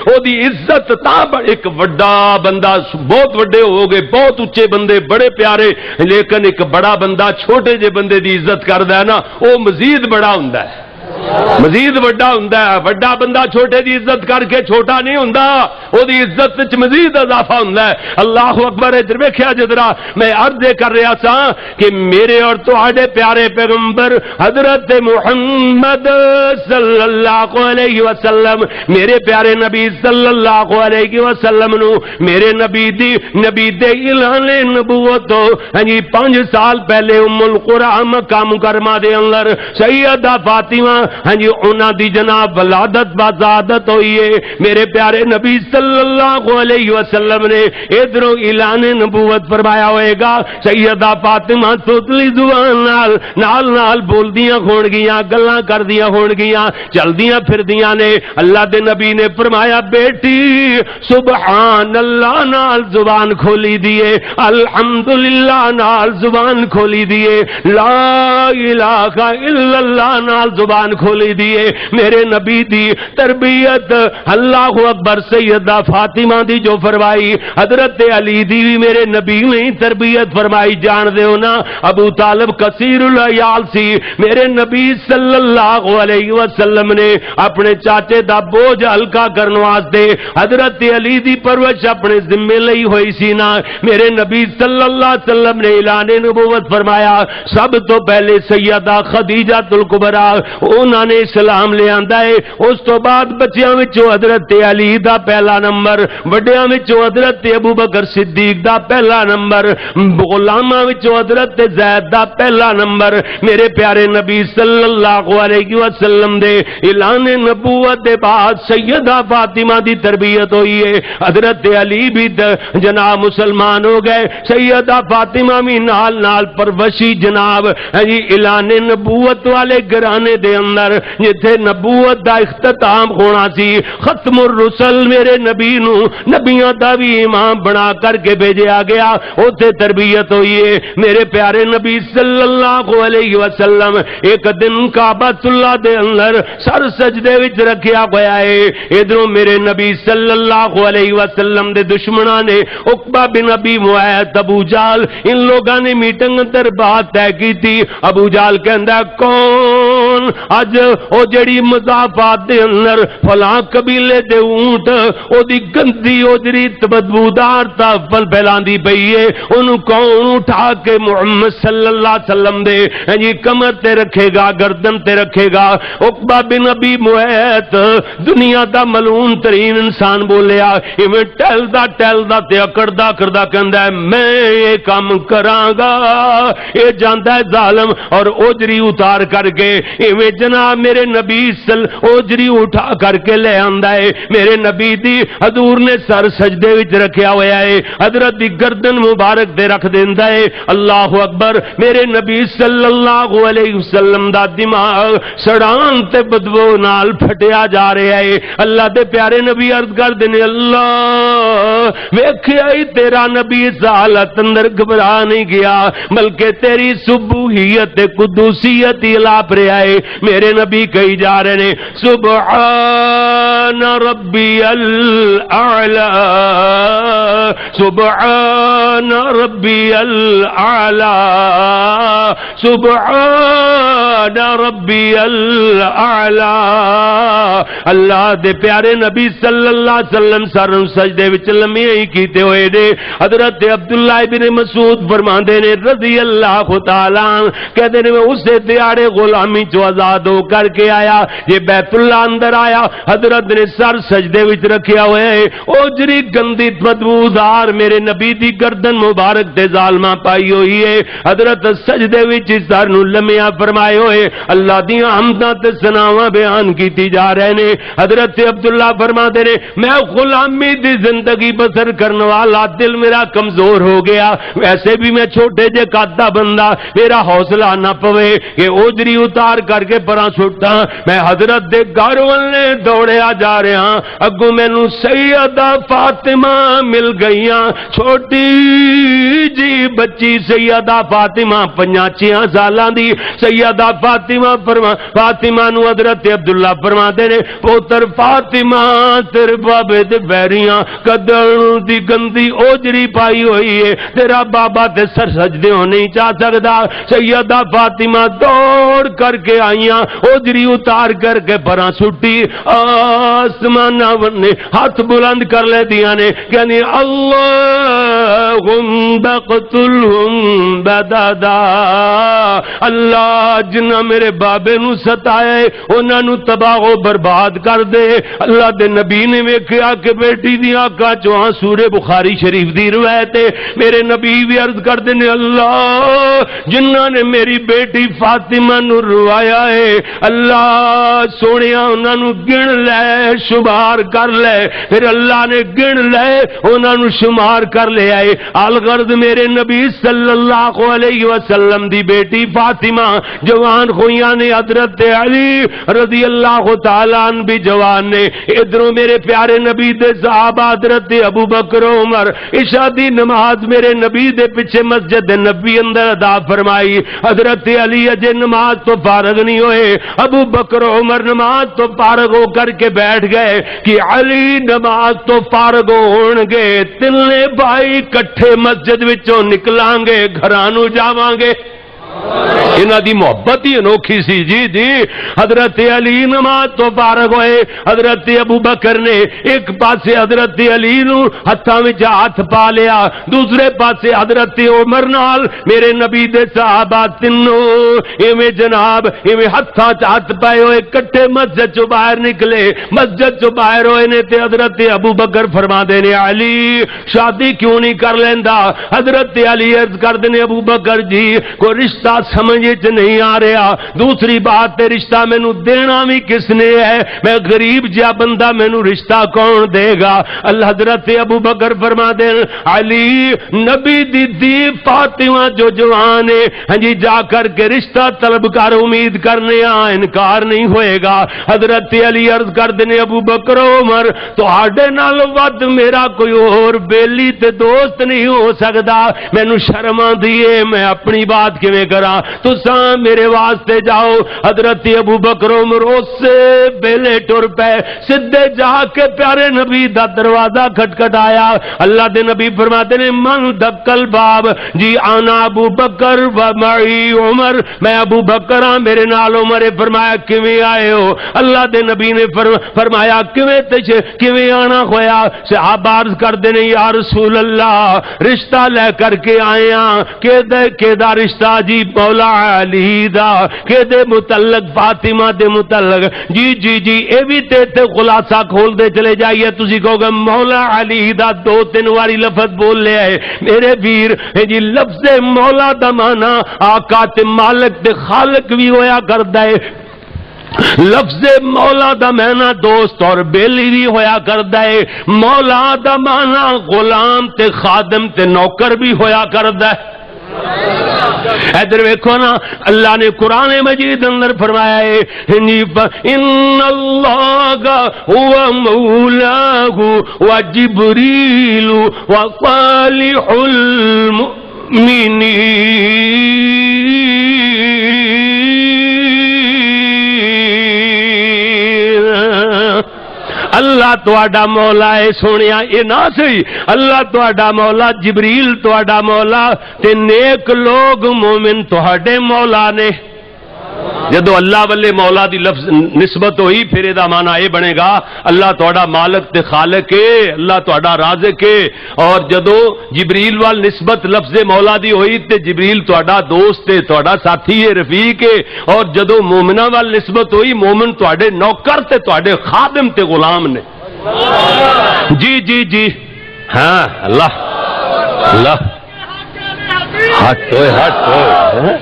او دی عزت تا ایک وڈا بندہ، بہت وڈے ہو گئے، بہت اچے بندے بڑے پیارے، لیکن ایک بڑا بندہ چھوٹے جے بندے دی عزت کردا ہے نا، او مزید بڑا ہوندا ہے، مزید وڈا ہوندا ہے. وڈا بندہ چھوٹے دی عزت کر کے چھوٹا نہیں ہوندا، او دی عزت وچ مزید اضافہ ہوندا ہے. اللہ اکبر. ادھر ویکھیا جدرا میں عرض کر رہا سا کہ میرے اور تہاڈے پیارے پیغمبر حضرت محمد صلی اللہ علیہ وسلم، میرے پیارے نبی صلی اللہ علیہ وسلم نو میرے نبی دے اعلان نبوت ہاں جی 5 سال پہلے ام القرآ مکہ مکرمہ دے اندر سیدہ فاطمہ ہاں جی انہاں دی جناب ولادت بازادت ہوئی ہے. میرے پیارے نبی صلی اللہ علیہ وسلم نے ادھروں اعلان نبوت فرمایا ہوئے گا. سیدہ فاطمہ توتلی زبان نال نال بولدیاں ہون گیاں، گلاں کردیاں ہون گیاں، چلدیاں پھردیاں نے. اللہ دے نبی نے فرمایا بیٹی سبحان اللہ نال زبان کھولی دیے، الحمدللہ نال زبان کھولی دیے، لا الہ الا اللہ نال زبان کھولی دیے. میرے نبی دی تربیت اللہ اکبر سیدہ فاطمہ دی جو فرمائی، حضرت علی دی بھی میرے نبی نے تربیت فرمائی. جان دے ہو نا ابو طالب کثیر العیال سی، میرے نبی صلی اللہ علیہ وسلم نے اپنے چاچے دا بوجھ ہلکا کرنے واسطے حضرت علی دی پرورش اپنے ذمے لئی ہوئی سی نا. میرے نبی صلی اللہ علیہ وسلم نے اعلان نبوت فرمایا. سب تو پہلے سیدہ خدیجہ الکبریٰ انہوں نے اسلام لے آندا ہے. اس تو بعد بچیاں وچوں حضرت علی دا پہلا نمبر، وڈیاں وچوں حضرت ابو بکر صدیق دا پہلا نمبر، غلاماں وچوں حضرت زید دا پہلا نمبر. میرے پیارے نبی صلی اللہ علیہ وسلم دے اعلان نبوت دے بعد سیدہ فاطمہ دی تربیت ہوئی ہے. حضرت علی بھی جناب مسلمان ہو گئے، سیدہ فاطمہ بھی نال نال پرورشی جناب اعلان نبوت والے گھرانے دے اندر جتھے نبوت دا اختتام ہونا سی، ختم الرسل میرے نبی نو نبیاں دا بھی امام بنا کر کے بھیجا گیا، اوتھے تربیت ہوئی ہے۔ میرے پیارے نبی صلی اللہ علیہ وسلم ایک دن کعبۃ اللہ دے اندر سر سجدے وچ رکھیا گیا ہے، ادھروں میرے نبی صلی اللہ علیہ وسلم دے دشمناں نے عقبہ بن ابی معیط، ابو جہل، ان لوگاں نے میٹنگ اندر بات طے کی تھی۔ ابو جہل کہندا کون اج او جڑی مضافات دے اندر فلاں قبیلے دے اونٹ او دی گندی اوجری بدبودار تفل پھیلاندی پئی ہے، اونوں کون اٹھا کے محمد صلی اللہ علیہ وسلم دے جی کمر تے رکھے گا، گردن تے رکھے گا۔ عقبہ بن ابی معیط دنیا دا ملعون ترین انسان بولیا، ایویں ٹہلدا تے اکڑدا کردا کہندا ہے میں یہ کام کراں گا، اے جاندا ہے ظالم، اور اوجری اتار کر کے ایویں جناب میرے نبی اوجری اٹھا کر کے لے آندا ہے، میرے نبی دی حضور نے سر سجدے وچ رکھیا ہویا ہے، حضرت دی گردن مبارک تے رکھ دیندا ہے۔ اللہ اکبر، میرے نبی صلی اللہ علیہ وسلم دا دماغ سڑان تے بدبو نال پھٹیا جا رہا ہے۔ اللہ دے پیارے نبی عرض کر دینے اللہ ویکھیا ہی تیرا نبی اس حالت اندر گھبرا نہیں گیا، بلکہ تیری سبوحیت قدوسیت ہی لاپ رہا ہے۔ میرے نبی کہی جا رہے ہیں سبحان ربی الاعلی، سبحان ربی الاعلی، سبحان ربی الاعلی۔ اللہ دے پیارے نبی صلی اللہ علیہ وسلم سر سجدے وچ لمے ہی کیتے ہوئے نے۔ حضرت عبداللہ بن مسعود فرماندے نے رضی اللہ تعالی کہتے نے میں اسے دیاڑے غلامی چو آزاد ہو کر کے آیا، یہ بیت اللہ اندر آیا، حضرت نے سر سجدے وچ رکھیا ہوئے، اوجری گندی بدبودار میرے نبی دی گردن مبارک تے ظالمہ پائی ہوئی ہے، حضرت سجدے وچ سر نو لمیا فرمائے ہوئے اللہ دیاں حمداں تے ثناواں بیان کیتی جا رہے نے۔ حضرت عبداللہ فرماتے نے میں غلامی دی زندگی بسر کرنے والا، دل میرا کمزور ہو گیا، ویسے بھی میں چھوٹے جے قدہ بندہ، میرا حوصلہ نہ پوے کہ اوجری اتار کر کے پراں چھٹا، میں حضرت دے گھر والے دوڑیا جا رہا ہاں، اگوں مینوں سیدہ فاطمہ مل گئیاں، چھوٹی جی بچی سیدہ فاطمہ 5-6 سالاں دی، سیدہ فاطمہ نو حضرت عبداللہ فرماتے نے پوتر فاطمہ تیرے بابے دے بیریاں کدن دی گندی اوجری پائی ہوئی ہے، تیرا بابا تے سر سجدے ہو نہیں چاہ سکتا۔ سیدہ فاطمہ دوڑ کر کے آئیاں، اوجری اتار کر کے پراں سٹی، آسمان نے ہاتھ بلند کر لے دیا نے یعنی اللہم بقتلہم بددا، اللہ جنہ میرے بابے نو ستائے انہاں نو تباہ و برباد کر دے۔ اللہ دے نبی نے ویکھیا کہ بیٹی دی آنکھاں چوں سورہ بخاری شریف دی روایت ہے، میرے نبی بھی عرض کر دے نے اللہ جنہاں نے میری بیٹی فاطمہ نو روایا ہے اللہ سونیا انہاں نو گن لے، شمار کر لے، پھر اللہ نے گن لے انہاں نو شمار کر لے آئے۔ الغرض میرے نبی صلی اللہ علیہ وسلم دی بیٹی فاطمہ جوان خویاں نے، حضرت علی رضی اللہ تعالیٰ عنہ بھی جوان نے، ادھروں میرے پیارے نبی دے صحابہ حضرت ابو بکر عمر عشاء دی نماز میرے نبی دے پیچھے مسجد نبی اندر ادا فرمائی، حضرت علی اجے نماز تو فارغ نہیں ہوئے، ابو بکر عمر نماز تو فارغ ہو کر کے بیٹھ گئے کہ علی نماز تو فارغ ہون گے تینے بھائی کٹھے مسجد وچوں نکلان گے گھراں نوں جاواں گے۔ انہاں دی محبت ہی انوکھی سی جی جی۔ حضرت علی نماز تو فارغ ہوئے، حضرت ابو بکر نے ایک پاسے حضرت علی نو ہتھاں وچ ہاتھ پا لیا، دوسرے پاسے حضرت عمر نال میرے نبی دے صحابہ تینوں ایویں جناب ایویں ہتھاں چ ہاتھ پائے ہوئے کٹھے مسجد چوں باہر نکلے، مسجد چوں باہر ہوئے نے تے حضرت ابو بکر فرماندے نے علی شادی کیوں نہیں کر لیندا؟ حضرت علی عرض کردے نے ابو بکر جی کوئی رشتہ سمجھ سمجھ چ نہیں آ رہا. دوسری بات تے رشتہ مینوں دینا بھی کس نے ہے؟ میں غریب جا بندہ مینوں رشتہ کون دے گا؟ اللہ حضرت ابو بکر فرما دے علی نبی دی دی فاطمہ جو جوان ہے ہاں جی جا کر کے رشتہ طلب کر امید کرنے انکار نہیں ہوئے گا. حضرت علی عرض کر دینے ابو بکر عمر تہاڈے نال ود میرا کوئی اور بیلی تے دوست نہیں ہو سکدا. مینوں شرم آندی ہے میں اپنی بات کیویں کراں؟ تساں میرے واسطے جاؤ. حضرت ابو بکر عمر اس بیلے ٹر پے سدھے جا کے پیارے نبی دا دروازہ کھٹکھٹایا. اللہ دے نبی فرماتے نے من دکل باب جی انا ابو بکر و معی عمر میں ابو بکر ہاں میرے نال عمر. فرمایا کیویں آئے ہو؟ اللہ دے نبی نے فرمایا کیویں آنا ہویا؟ صحابہ عرض کر دینے یا رسول اللہ رشتہ لے کر کے آئے ہاں. کہ دا رشتہ جی مولا علی دا کہ دے متعلق فاطمہ دے متعلق. جی جی جی اے بھی تے خلاصہ کھول دے چلے جائیے. تسی کہو گے مولا علی دا 2-3 واری لفظ بول لے آئے میرے ویر. جی لفظ مولا دا معنی آقا تے مالک تے خالق بھی ہویا کردا ہے. لفظ مولا دا معنی دوست اور بیلی بھی ہویا کردا ہے. مولا دا معنی غلام تے خادم تے نوکر بھی ہویا کردا ہے. ادھر ویکھو نا اللہ نے قرآن مجید اندر فرمایا ہے ان اللہ هو مولاہ و جبریل و صالح المؤمنین. اللہ تہاڈا مولا ہے سونیا. یہ نہ سی اللہ تہاڈا مولا جبریل تہاڈا مولا تے نیک لوگ مومن تہاڈے مولا نے. جدو اللہ والے مولا دی لفظ نسبت ہوئی پھر یہ معنی یہ بنے گا اللہ تہاڈا مالک تے خالق ہے اللہ تہاڈا رازق ہے. اور جدو جبریل وال نسبت لفظ مولا دی ہوئی تے جبریل تہاڈا دوست ہے تہاڈا ساتھی ہے رفیق ہے. اور جدو مومنہ وال نسبت ہوئی مومن تہاڈے نوکر تے تہاڈے خادم تے غلام نے. جی جی جی ہاں اللہ اللہ ہٹ ہوئے ہٹ ہوئے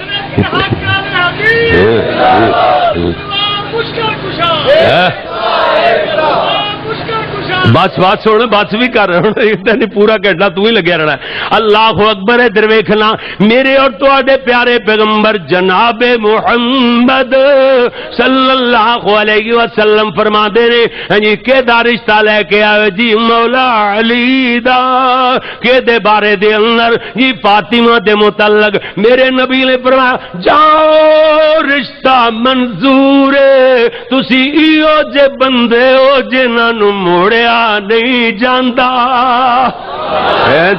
بس بات سن بس بھی کر رہے پورا گھنٹہ تو ہی لگیا رہنا. اللہ اکبر ہے. در ویکھنا میرے اور تواڈے پیارے پیغمبر جناب محمد صلی اللہ علیہ وسلم فرما دے نے جی کہ دا رشتہ لے کے آئے جی مولا علی دا کہ دے بارے دے اندر جی فاطمہ دے متعلق میرے نبی نے فرمایا جاؤ رشتہ منظور ہے. تسی ایو جے بندے ہو جنہاں نو موڑیا نہیں جاندا.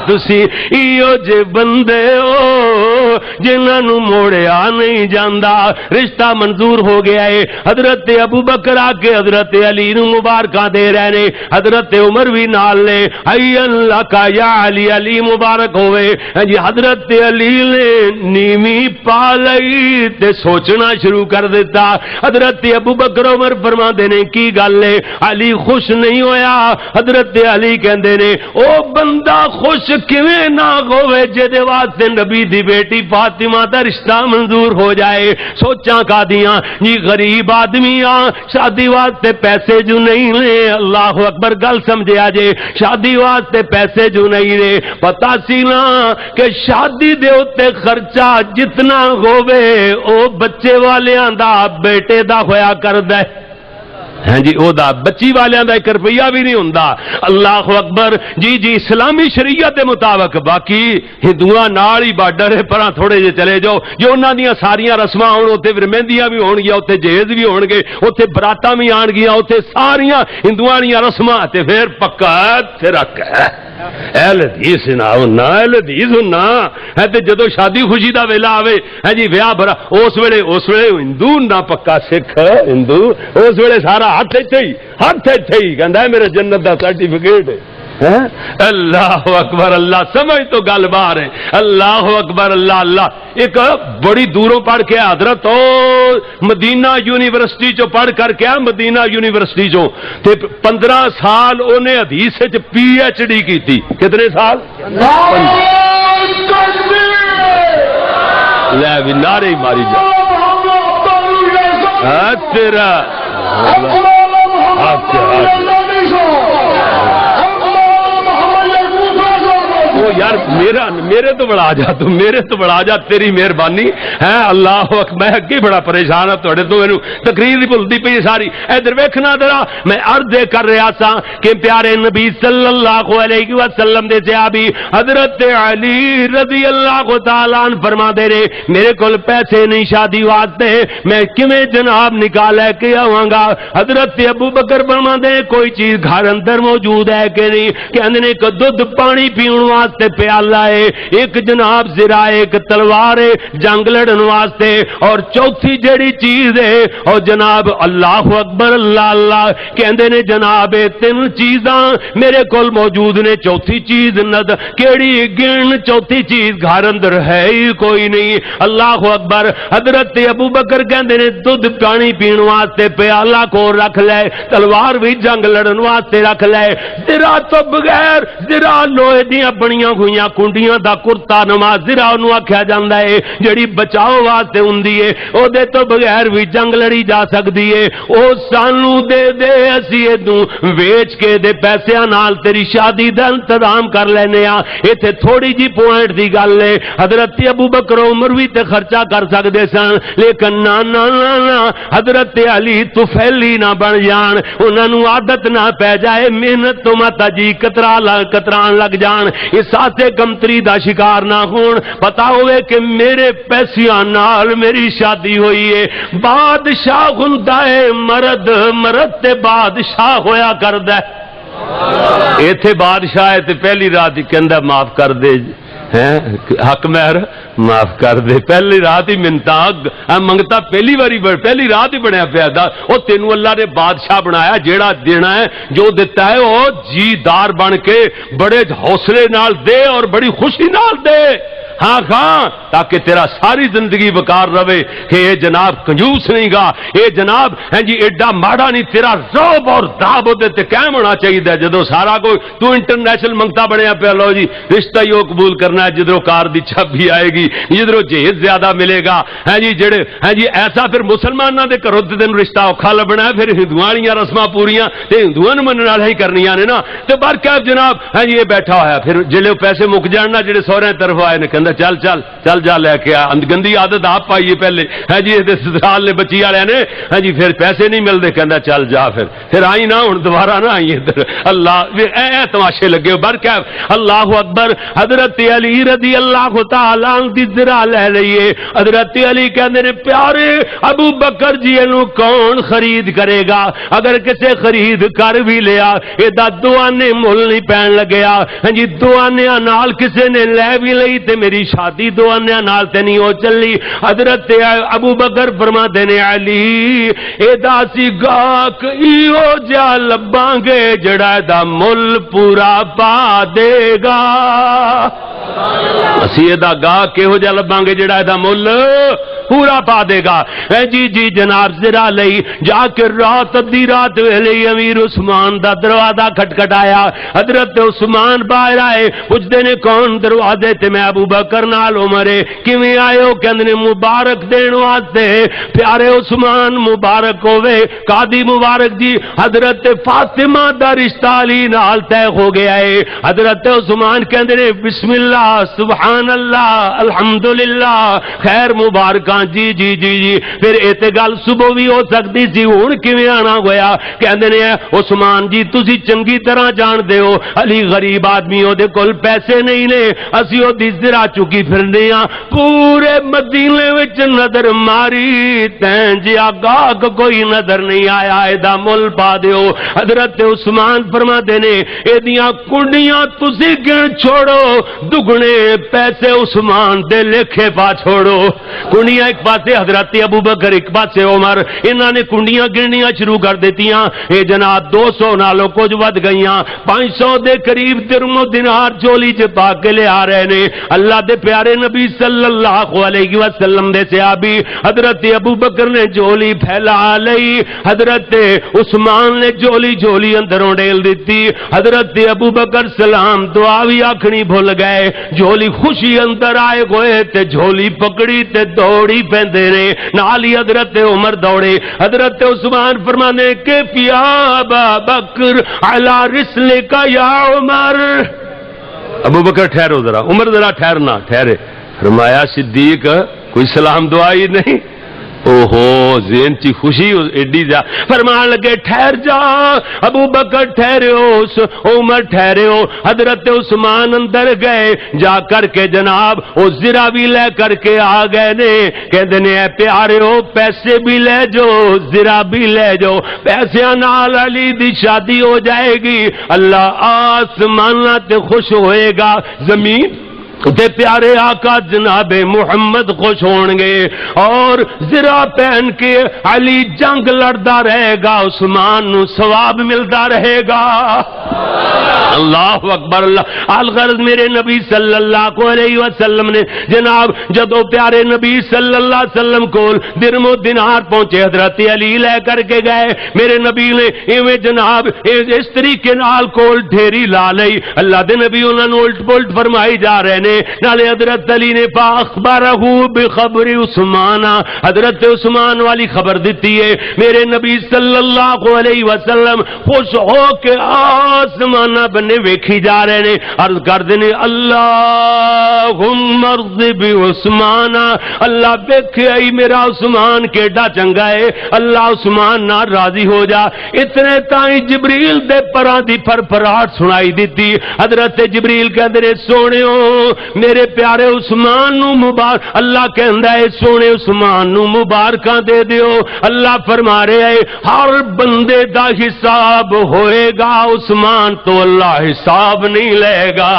تسی ایو جے بندے ہو جنہاں نو موڑیا نہیں جاندا. رشتہ منظور ہو گیا ہے. حضرت ابو بکر آ کے حضرت علی نو مبارکاں دے رہے نے. حضرت عمر بھی نال نے حی اللہ کا یا علی علی مبارک ہوئے. جی حضرت علی نے نیمی پا لئی تے سوچنا شروع کر دیتا. حضرت ابو بکر عمر فرما دے نے کی گل ہے علی خوش نہیں ہویا. حضرت علی کہندے نے او بندہ خوش کیویں نہ ہوے جے واسطے نبی دی بیٹی فاطمہ دا رشتہ منظور ہو جائے. سوچاں کا دیاں جی غریب آدمی آ شادی واسطے پیسے جو نہیں لے. اللہ اکبر گل سمجھیا جے شادی واسطے پیسے جو نہیں لے. پتہ سی نا کہ شادی دے اوتے خرچہ جتنا ہوے او بچے والیاں دا بیٹے دا ہویا کردا ہے. ہاں جی او دا بچی والیاں دا 1 روپیہ بھی نہیں ہوندا. اللہ اکبر. جی جی اسلامی شریعت دے مطابق باقی ہندوؤں نال ہی بارڈر ہے پراں تھوڑے جے چلے جاؤ جو انہاں دیاں ساریاں رسماں ہون اوتے مہندیاں بھی ہون گیا اوتے جہیز بھی ہون گے اوتے براتاں بھی آن گیا اوتے ساریاں ہندوؤں دیاں رسماں تے پھر پکا فرق ہے. اہل حدیث نہ ہونا اہل حدیث ہونا ہے تے جدو شادی خوشی دا ویلا آوے ہے جی ویاہ بھرا اس ویلے ہندو نہ پکا سکھ ہندو اس ویلے سارا ہاتھ ایتھے ہی کہندا ہے میرے جنت دا سرٹیفکیٹ ہے. اللہ اکبر. اللہ سمجھ تو گل باہر ہے. اللہ اکبر. اللہ اللہ. ایک بڑی دوروں پڑھ کے حضرت مدینہ یونیورسٹی چو پڑھ کر کے مدینہ یونیورسٹی چو تے 15 سال انہیں حدیث وچ PhD کی تھی. کتنے سال؟ لے بھی نعرے ہی ماری جا تیرا یار میرے تو بڑا جا تو میرے تو بڑا جا تیری مہربانی ہے اللہ میں اگے بڑا پریشان ہوں تھوڑے تو میرے تقریر بھولتی پئی ساری ادھر ویکھنا ذرا میں عرض کر رہا سا کہ پیارے نبی صلی اللہ علیہ وسلم دے صحابی حضرت علی رضی اللہ تعالی عنہ فرما دے رہے میرے کول پیسے نہیں شادی واسطے میں کیویں جناب نکاح لے کے آواں گا حضرت ابو بکر فرما دے کوئی چیز گھر اندر موجود ہے کہ نہیں کہندے نے کہ دودھ پانی پیون واسطے پیالہ ہے ایک جناب زرا ایک تلوار ہے جنگ لڑن واسطے اور چوتھی جڑی چیز ہے اور جناب اللہ اکبر اللہ اللہ کہندے نے جناب تین چیزاں میرے کول موجود نے چوتھی چیز ند کیڑی گن چوتھی چیز گھر اندر ہے ہی کوئی نہیں اللہ اکبر حضرت ابو بکر کہندے نے دودھ پانی پین واسطے پیالہ کو رکھ لے تلوار بھی جنگ لڑن واسطے رکھ لے زرا تو بغیر زرا لوہے دیاں بنیاں ہوئیاں کنڈیاں دا کرتا نماز زرا انہوں آکھیا جاندا ہے جڑی بچاؤ واسطے ہوندی ہے او دے تو بغیر بھی جنگ لڑی جا سکدی ہے او سانو دے دے اسی ادوں ویچ کے دے پیسیاں نال تیری شادی دا انتظام کر لینے آ ایتھے تھوڑی جی پوائنٹ دی گل ہے حضرت ابو بکر عمر بھی تے خرچہ کر سکدے سن لیکن نا نا نا نا حضرت علی طفیلی نہ بن جان انہاں نوں عادت نہ پے جائے محنت تو متا جی کتران لگ جان اس ساتھے کمتری دا شکار نہ ہون پتا ہوئے کہ میرے پیسیاں نال میری شادی ہوئی ہے بادشاہ ہوندا ہے مرد مرد تے بادشاہ ہویا کردا ہے ایتھے بادشاہ ہے تے پہلی رات ہی کہندا معاف کر دے حق مہر معاف کر دے پہلی رات ہی منتا منگتا پہلی رات ہی بنیا پیا وہ تینوں اللہ نے بادشاہ بنایا جیڑا دینا ہے جو دیتا ہے وہ جی دار بن کے بڑے حوصلے نال دے اور بڑی خوشی نال دے ہاں خاں تاکہ تیرا ساری زندگی بکار رہے کہ یہ جناب کنجوس نہیں گا یہ جناب ہیں جی ایڈا ماڑا نہیں تیرا روب اور داب تے قائم ہونا چاہیے جدو سارا کوئی تو انٹرنیشنل منگتا بنیا پیا لو جی رشتہ ہی وہ قبول کرنا ہے جدھروں کار دی چابی آئے گی جدھروں جہیز زیادہ ملے گا ہیں جی جڑے ہیں جی ایسا پھر مسلمانوں دے گھروں تے تینوں رشتہ اوکھا لبنا ہے پھر ہندوؤں والیاں رسماں پوریاں تے ہندوؤں نوں منن والیاں ہی کرنیاں نے نا تے برکت جناب ہیں جی یہ بیٹھا ہوا پھر جلے پیسے مک جان نا جڑے سہرے طرف آئے نے چل چل چل جا لے کے گندی عادت آپ پائیے پہلے ہے جی سسرال نے بچی والے نے ہے جی پھر پیسے نہیں ملتے کہندا چل جا پھر آئی نہ ہن دوبارہ نہ آئی ادھر اللہ اے تماشے لگے بر کیا اللہ اکبر حضرت علی رضی اللہ تعالی عنہ دی ذرا لے لئیے حضرت علی کہندے نے پیارے ابو بکر جی نو کون خرید کرے گا اگر کسے خرید کر بھی لیا ادا دوانے مول نہیں پین لگیا ہاں جی دوانیاں نال کسے نے لے بھی لئی تے میری شادی دوانیاں نال تے نہیں ہو چلی حضرت ابو بکر فرماتے نے علی ادا سی گاہک ایو جا لباں گے جڑا دا مل پورا پا دے گا اسی دا گاہک کہو جا لباں گے جڑا دا مل پورا پا دے گا جی جی جناب ذرا لئی جا کے رات دی رات ویلے امیر عثمان دا دروازہ کھٹکھٹایا حضرت عثمان باہر آئے پوچھتے نے کون دروازے تے میں ابو بکر نال عمر کیویں آئے ہو کہندے نے مبارک دین واسطے پیارے عثمان مبارک ہوے قاضی مبارک جی حضرت فاطمہ دا رشتہ علی نال طے ہو گیا ہے حضرت عثمان کہندے نے بسم اللہ سبحان اللہ الحمدللہ خیر مبارک جی جی جی جی پھر ایتے گل صبح بھی ہو سکتی سی ہن کیویں آنا ہویا کہندے نے عثمان جی تسی چنگی طرح جان دے ہو علی غریب آدمی او دے کول پیسے نہیں نے اسی او دی ذرا چکی پھرنے ہاں پورے مدینے وچ نظر ماری تین جیا گاہک کوئی نظر نہیں آیا ایدا مل پا دیو حضرت عثمان فرماتے نے ایدیاں کنڈیاں تسی گن چھوڑو دگنے پیسے عثمان دے لکھے پا چھوڑو کنڈیاں ایک پاسے حضرت ابو بکر ایک پاسے عمر انہاں نے کنڈیاں گننیاں شروع کر دیتیاں اے جناب 200 نالوں کچھ ود گئیاں 500 دے قریب درم و دینار چولی چ پا کے لے آ رہے نے اللہ دے پیارے نبی صلی اللہ علیہ وسلم دے صحابی حضرت ابو بکر نے جولی پھیلا لئی حضرت عثمان نے جولی اندروں ڈیل دیتی حضرت ابو بکر سلام دعا بھی آکھنی بھول گئے جولی خوشی اندر آئے ہوئے تے جھولی پکڑی تے دوڑی پیندے نے نالی حضرت عمر دوڑے حضرت عثمان فرمانے کہ فیا ابا بکر علی رسلک یا عمر ابو بکر ٹھہرو ذرا عمر ذرا ٹھہرنا ٹھہرے فرمایا صدیق کوئی سلام دعا ہی نہیں اوہو ذہن چی خوشی ایڈی جا فرمان لگے ٹھہر جا ابو بکر ٹھہرے ہو عمر ٹھہرے ہو حضرت عثمان اندر گئے جا کر کے جناب او زرہ بھی لے کر کے آ گئے نے کہتے نے اے پیارے ہو پیسے بھی لے جو زرہ بھی لے جو پیسے نال علی دی شادی ہو جائے گی اللہ آسمان تے خوش ہوئے گا زمین تے پیارے آقا جناب محمد خوش ہون گے اور زرہ پہن کے علی جنگ لڑتا رہے گا عثمان نو ثواب ملتا رہے گا اللہ اکبر اللہ الغرض میرے نبی صلی اللہ علیہ وسلم نے جناب جدو پیارے نبی صلی اللہ علیہ وسلم کو درم و دینار پہنچے حضرت علی لے کر کے گئے میرے نبی نے ایویں جناب اس طریقے نال کول ڈھیری لا لئی اللہ دے نبی انہاں نو الٹ پلٹ فرمائی جا رہے نے نالے حضرت علی نے فاخبرہ بخبر عثمان حضرت عثمان والی خبر دیتی ہے میرے نبی صلی اللہ علیہ وسلم خوش ہو کے آسمان بنے ویکھی جا رہے نے عرض کر دینے اللہم ارض بعثمان اللہ ویکھے آئی میرا عثمان کیڈا چنگا ہے اللہ عثمان نہ راضی ہو جا اتنے تائیں جبریل دے پران دی پھرپھراہٹ سنائی دیتی حضرت جبریل کہندے نے سونےو میرے پیارے عثمان نو مبارک اللہ کہندا ہے سونے عثمان نو مبارکاں دے دیو اللہ فرما رہے ہیں ہر بندے دا حساب ہوئے گا عثمان تو اللہ حساب نہیں لے گا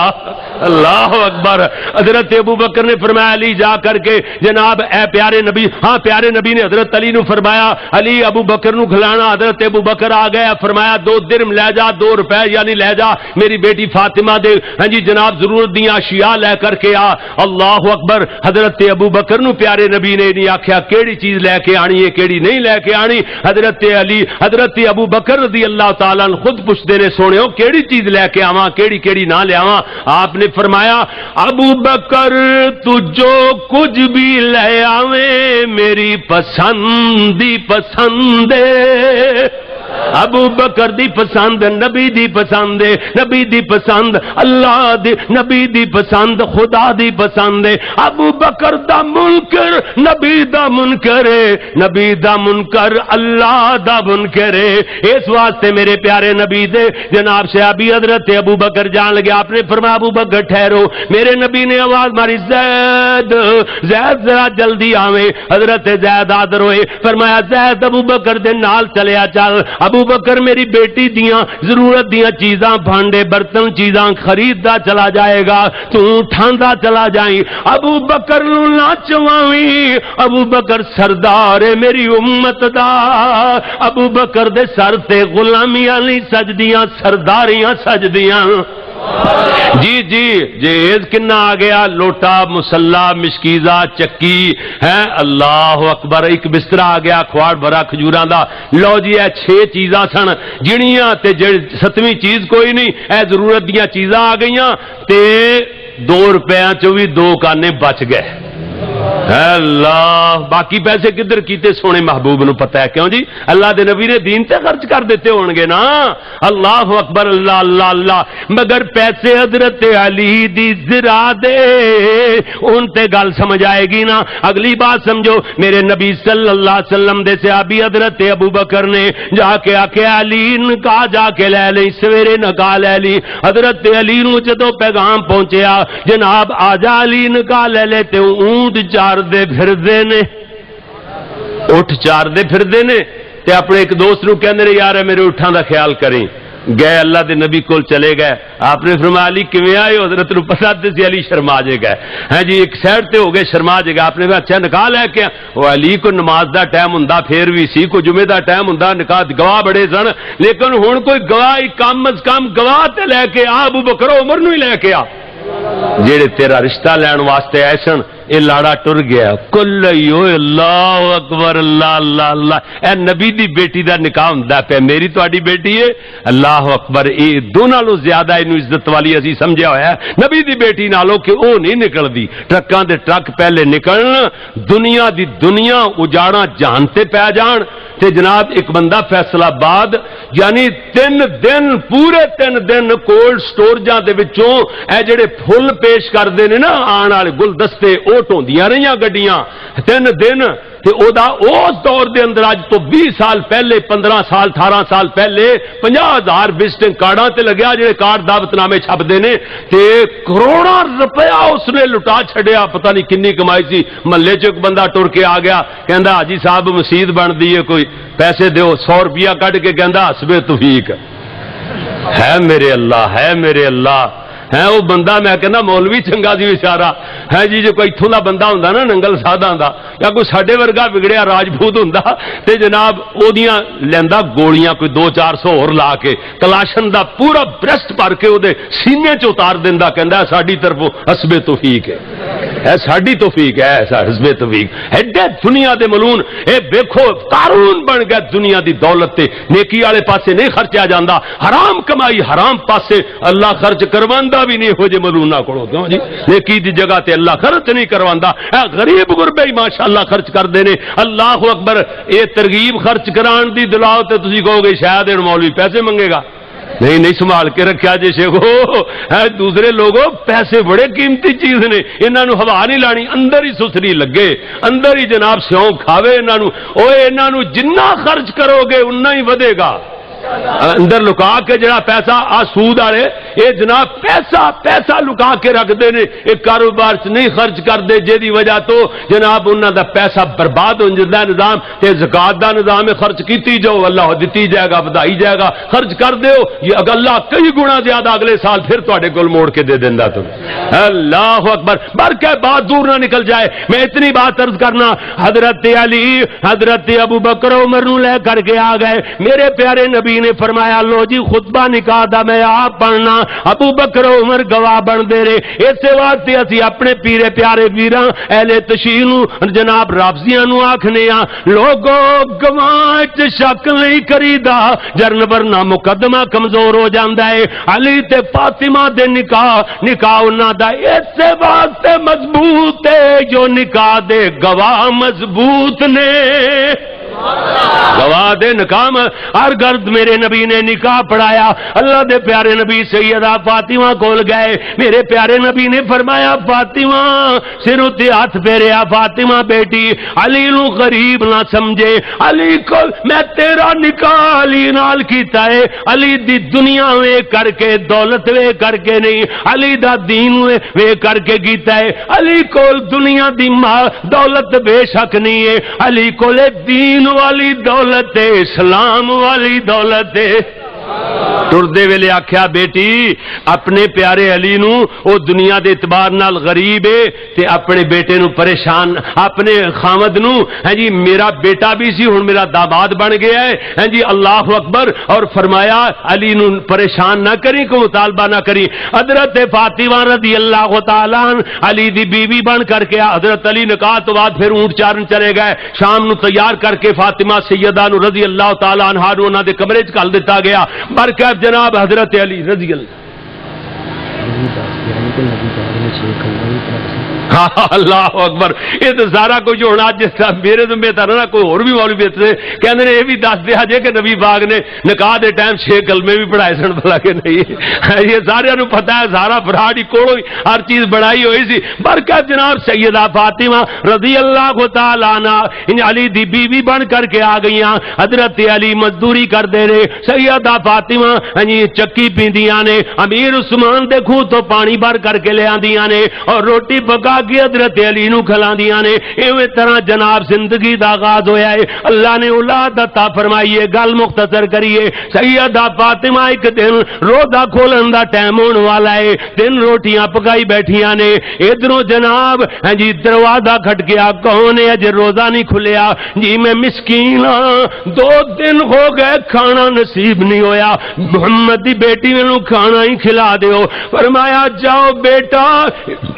اللہ اکبر حضرت ابو بکر نے فرمایا علی جا کر کے جناب اے پیارے نبی ہاں پیارے نبی نے حضرت علی نو فرمایا علی ابو بکر نو کھلانا حضرت ابو بکر آ گیا فرمایا 2 درم لے جا 2 روپے یعنی لے جا میری بیٹی فاطمہ دے ہاں جی جناب ضرورت دیاں اشیاء لے کر کے آ اللہ اکبر حضرت ابو بکر نو پیارے نبی نے نہیں آکھیا کیڑی چیز لے کے آنی ہے کیڑی نہیں لے کے آنی حضرت علی حضرت ابو بکر رضی اللہ تعالیٰ عنہ خود پوچھتے نے سونے ہو کیڑی چیز لے کے آواں کیڑی کیڑی نہ لے آواں آپ نے فرمایا ابو بکر تو جو کچھ بھی لے آویں میری پسندی پسند ابو بکر دی پسند نبی دی پسند نبی دی پسند اللہ دی نبی دی پسند خدا دی پسند ابو بکر دا منکر نبی دا منکر نبی دا منکر اللہ دا منکر اس واسطے میرے پیارے نبی دے جناب صحابی حضرت ابو بکر جان لگے آپ نے فرمایا ابو بکر ٹھہرو میرے نبی نے آواز ماری زید زید ذرا جلدی آویں حضرت زید آدر ہوئے فرمایا زید ابو بکر دے نال چلیا چل ابو بکر میری بیٹی دیاں ضرورت دیاں چیزاں بھانڈے برتن چیزاں خریددا چلا جائے گا تو ٹھاندا چلا جائیں ابو بکر نو نہ چواویں ابو بکر سردار ہے میری امت دا ابو بکر دے سر تے غلامیاں نہیں سجدیاں سرداریاں سجدیاں جی جی جہیز کنا آ گیا لوٹا مسلح مشکیزہ چکی ہے اللہ اکبر ایک بستر آ گیا کھواڑ بھرا کھجوراں دا لو جی اے 6 چیزاں سن جڑیاں تے 7ویں چیز کوئی نہیں اے ضرورت دیاں چیزاں آ گئیاں تے 2 روپیاں چ بھی 2 کانے بچ گئے اللہ باقی پیسے کدھر کیتے سونے محبوب نو پتہ ہے کیوں جی اللہ دے نبی نے دین تے خرچ کر دیتے ہون گے نا اللہ اکبر اللہ اللہ اللہ مگر پیسے حضرت علی دی ذرا دے ان تے گل سمجھ آئے گی نا اگلی بات سمجھو میرے نبی صلی اللہ علیہ وسلم دے صحابی حضرت ابو بکر نے جا کے آکے علی نکاح جا کے لے لئی سویرے نکاح لے لی حضرت علی نو جدو پیغام پہنچیا جناب آجا علی نکاح لے لے تے اونٹ چار دے پھر دے نے اٹھ چار دے پھر دے نے تے اپنے ایک دوست نو کہندے نے یار میرے اٹھاں دا خیال کریں گئے اللہ دے نبی کول چلے گئے. آپ نے فرمایا علی کیویں آئے ہو؟ حضرت نو پتہ سی علی شرما جے گئے. ہاں جی ایک سائڈ تے ہو گئے شرما جے گئے. آپ نے کہا اچھا نکاح لے کے وہ علی کو نماز دا ٹائم ہوندا پھر بھی سی, کو جمعے دا ٹائم ہوندا, نکاح گواہ بڑے سن, لیکن ہن کوئی گواہ کم از کم گواہ تے لے کے آ, ابو بکر عمر نو ہی لے کے آ جڑے تیرا رشتہ لین واسطے آئے سن. یہ لاڑا ٹر گیا کل اللہ اکبر اللہ اللہ اللہ. اے نبی دی بیٹی دا نکاح ہوندا پیا, میری تہاڈی بیٹی ہے, اللہ اکبر. اے دو نالوں زیادہ اینو عزت والی اسی سمجھیا ہویا ہے نبی دی بیٹی نالوں کہ او نہیں نکلدی. ٹرکاں دے ٹرک پہلے نکلن, دنیا دی دنیا اجاڑاں جہان تے پی جان. تے جناب ایک بندہ فیصل آباد یعنی 3 دن پورے 3 دن کولڈ سٹوریجاں دے وچوں اے جڑے پھل پیش کردے نے نا آن والے گلدستے او ٹوندیاں رہیاں گڈیاں 3 دن. تے او دا اس دور دے اندر اج تو 20 سال پہلے 15 سال 18 سال پہلے 50,000 وزٹنگ کارڈاں تے لگیا جڑے کارڈ دعوت نامے چھپدے نے. تے کروڑاں روپیہ اس نے لٹا چھڈیا, پتہ نہیں کنی کمائی سی. محلے چ ایک بندہ ٹر کے آ گیا, کہندا حاجی صاحب مسجد بن دی ہے, کوئی پیسے دیو. 100 روپیہ کڈ کے کہندا حسب توفیق ہے میرے اللہ, ہے میرے اللہ. ہے وہ بندہ میں کہنا مولوی چنگا سی بیچارا ہے جی. جو کوئی اتوں کا بندہ ہوں نا ننگل سادھاں دا یا کوئی ساڈے ورگا بگڑیا راجپوت ہوں تے جناب اودیاں لیندا گولیاں کوئی 200-400 اور لا کے کلاشن دا پورا برسٹ بھر کے وہ سینے چ اتار دینا, کہندا ساڈی طرفوں حسب توفیق ہے ساڈی توفیق ہے حسب توفیق. ایڈے دنیا دے ملون اے ویکھو قارون بن گیا دنیا دی دولت تے. نیکی والے پاسے نہیں خرچیا جاندا, حرام کمائی حرام پاسے اللہ خرچ کرواندا بھی نہیں ہو جے ملونا کولو. کیوں جی نیکی دی جگہ تے اللہ خرچ نہیں کرواندا. غریب غربے ہی ماشاءاللہ خرچ کردے نے. اللہ اکبر. اے ترغیب خرچ کران دی دلاؤ تے تسی کہو گے شاید مولوی پیسے منگے گا. نہیں سنبھال کے رکھا جی شیخو. دوسرے لوگوں پیسے بڑے قیمتی چیز نے, انہاں نو ہوا نہیں لانی, اندر ہی سسری لگے, اندر ہی جناب سیوں کھاوے انہاں نو. اوے انہاں نو جنہ خرچ کرو گے اتنا ہی ودے گا. اندر لکا کے جڑا پیسہ آ سود والے یہ جناب پیسہ لکا کے رکھتے ہیں, ایک کاروبار چ نہیں خرچ کرتے, جی وجہ تو جناب انہوں دا پیسہ برباد ہو جاتا ہے. نظام تے زکات دا نظام ہے, خرچ کیتی جاؤ اللہ دتی جائے گا, بدائی جائے گا. خرچ کر دیو یہ اللہ کئی گنا زیادہ اگلے سال پھر تواڈے کول موڑ کے دے دیندا. تم اللہ اکبر. برکہ بات دور نہ نکل جائے. میں اتنی بات عرض کرنا, حضرت علی حضرت ابو بکر عمر نو لے کر کے آ گئے. میرے پیارے نبی نے فرمایا لو جی خطبہ نکاح دا میں آپ پڑھنا, ابو بکر عمر گواہ بن دے رہے. اس واسطے اسی اپنے پیرے پیارے ویراں اہل تشیع نو جناب رافضیاں نو آکھنے آ لوگو گواہ وچ شک نہیں کریدا, ورنہ مقدمہ کمزور ہو جاندا ہے. علی تے فاطمہ دے نکاح انہاں دا اس واسطے مضبوط ہے جو نکاح دے گواہ مضبوط نے. گواہ دے نکام ہر گرد میرے نبی نے نکاح پڑھایا. اللہ دے پیارے نبی سیدہ فاطمہ کول گئے. میرے پیارے نبی نے فرمایا فاطمہ سر تے ہاتھ پھیریا, فاطمہ بیٹی علی نو غریب نہ سمجھے. علی کو میں تیرا نکاح علی نال کیتا ہے, علی دی دنیا وے کر کے دولت وے کر کے نہیں, علی دا دین وے کر کے کیتا ہے. علی کول دنیا دی دولت بے شک نہیں ہے, علی کول دین والی دولت ہے, اسلام والی دولت ہے. ٹردے ویلے آخیا بیٹی اپنے پیارے علی نو او دنیا دے اعتبار نال غریب ہے تے اپنے بیٹے نو پریشان, اپنے خامد نو ہے جی میرا بیٹا بھی سی ہن میرا داماد بن گیا ہے جی اللہ اکبر. اور فرمایا علی نو پریشان نہ کری, کو مطالبہ نہ کری. حضرت فاطمہ رضی اللہ تعالیٰ علی دی بیوی بن کر کے حضرت علی نکاح تو بعد پھر اونٹ چارن چلے گئے. شام نو تیار کر کے فاطمہ سیدہ نو رضی اللہ تعالیٰ عنہا نو انہاں دے کمرے چ گھل دتا گیا. برکہ جناب حضرت علی رضی اللہ اللہ اکبر. یہ تو سارا کچھ ہونا جس طرح میرے تو بہتر نہ کوئی اور بھی مولوی بہتر کہتے ہیں یہ بھی دس دیا جے کہ نبی پاک نے نکاح دے ٹائم 6 کلمے بھی پڑھائے سن بلا کہ نہیں. یہ سارے نو پتہ ہے سارا فراڈ ہی کوڑو ہر چیز بڑھائی ہوئی سی. برکت جناب سیدہ فاطمہ رضی اللہ تعالی عنہ علی دی بیوی بن کر کے آ گئی. حضرت علی مزدوری کر دے رہے, سیدہ فاطمہ چکی پیندیاں نے, امیر عثمان دے کھو تو پانی بھر کر کے لے آندیاں نے اور روٹی پکا کے حضرت علی نو کھلاندیاں نے. ایویں طرح جناب زندگی دا آغاز ہویا ہے. اللہ نے اولاد عطا فرمائی ہے. گل مختصر کریے. سیدہ فاطمہ ایک دن روزہ کھولن دا ٹائم ہون والا ہے. 3 روٹیاں پکائی بیٹھیاں نے. ادھروں جناب ہاں جی دروازہ کھٹکیا. کون ہے؟ اجے روزہ نہیں کھلیا. جی میں مسکین ہاں, 2 دن ہو گئے کھانا نصیب نہیں ہویا. محمد دی بیٹی مینوں کھانا ہی کھلا دیو. فرمایا جاؤ بیٹا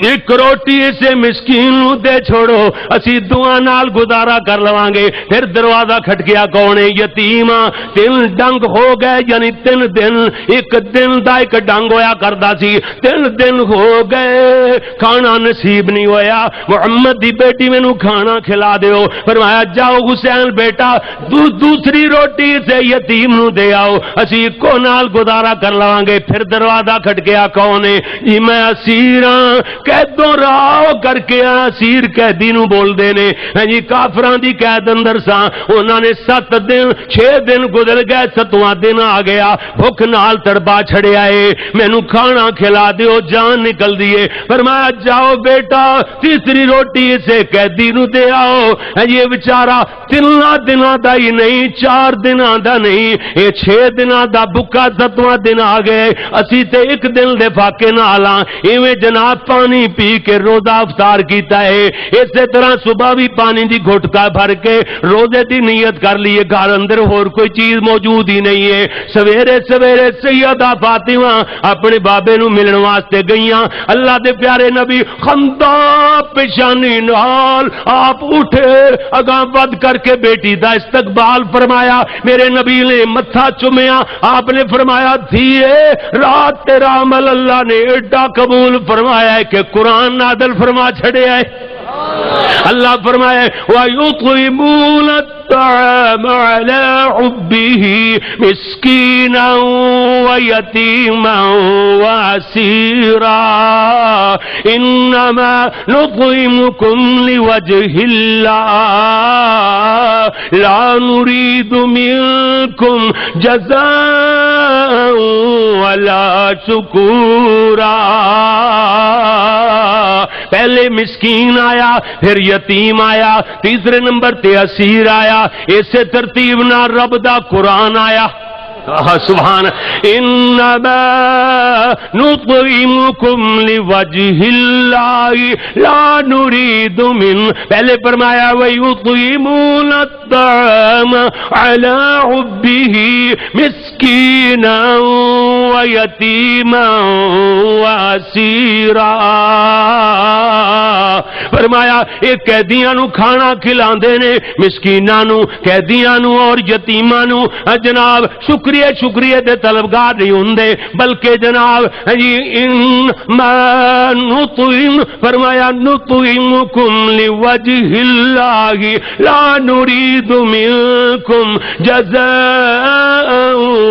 ایک روٹی اسے مسکین نو دے چھوڑو, اسی دعا نال گزارا کر لواں گے. پھر دروازہ کھٹکیا. کون ہے؟ یتیم. 3 ڈنگ ہو گئے, یعنی 3 دن, ایک دن دا ایک ڈنگ ہویا کردا سی. 3 دن ہو گئے کھانا نصیب نہیں ہویا. محمد دی بیٹی مینوں کھانا کھلا دیو. فرمایا جاؤ حسین بیٹا دوسری روٹی سے یتیم نو دے آؤ, اسی کو نال گزارا کر لواں گے. پھر دروازہ کھٹکیا. کون ہے؟ جی میں اسیر ہاں, قیدوں راہ کر کے اسیر قیدی نو بول دے نے. جی کافراں دی قید اندر ساں, انہاں نے 7 دن 6 دن گزر گئے, 7واں دن آ گیا. بھوک نال تڑپا چھڑیا ہے, مینوں کھانا کھلا دیو, جان نکل دیے. فرمایا جاؤ بیٹا تیسری روٹی اسے قیدی نو دے آؤ. یہ بیچارہ 3 دناں دا ہی نہیں, 4 دناں دا نہیں, یہ 6 دناں دا بھوکا 7واں دن آ گئے. اسی تے 1 دن دے فاقے نال ہاں. ایویں جناب پانی پی کے روزہ افطار کیتا ہے. اسی طرح صبح بھی پانی دی گھٹکا بھر کے روزے دی نیت کر لیے. گھر اندر اور کوئی چیز موجود ہی نہیں ہے. سویرے سویرے سیدہ فاطمہ اپنے بابے نو ملن واسطے گئیاں. اللہ دے پیارے نبی خندہ پیشانی نال آپ اٹھے, اگاں ود کر کے بیٹی دا استقبال فرمایا. میرے نبی نے متھا چومیا. آپ نے فرمایا دھیے رات تیرا عمل اللہ نے ایڈا قبول فرمایا ہے کہ قرآن نازل فرما چھڑیا ہے. اللہ فرمائے وَيُطْعِمُونَ الطَّعَامَ عَلَى حُبِّهِ مِسْكِينًا وَيَتِيمًا وَأَسِيرًا إِنَّمَا نُطْعِمُكُمْ لِوَجْهِ اللَّهِ لَا نُرِيدُ مِنكُمْ جَزَاءً وَلَا شُكُورًا. پہلے مسکین آیا, پھر یتیم آیا, تیسرے نمبر تے اسیر آیا. اسے ترتیب نہ رب دا قرآن آیا. سبحان انما نطعمکم لوجہ اللہ لا نرید من, پہلے فرمایا ویطعمون الطعام علی حبہ مسکینا ویتیما واسیرا. فرمایا ایک قیدیاں نو کھانا کھلاندے نے, مسکیناں نو, قیدیاں نو اور یتیماں نو. جناب شکریہ دے طلبگار نہیں ہوندے, بلکہ جناب انما نطعم, فرمایا نطعمکم لوجہ اللہ لا نرید منکم جزاء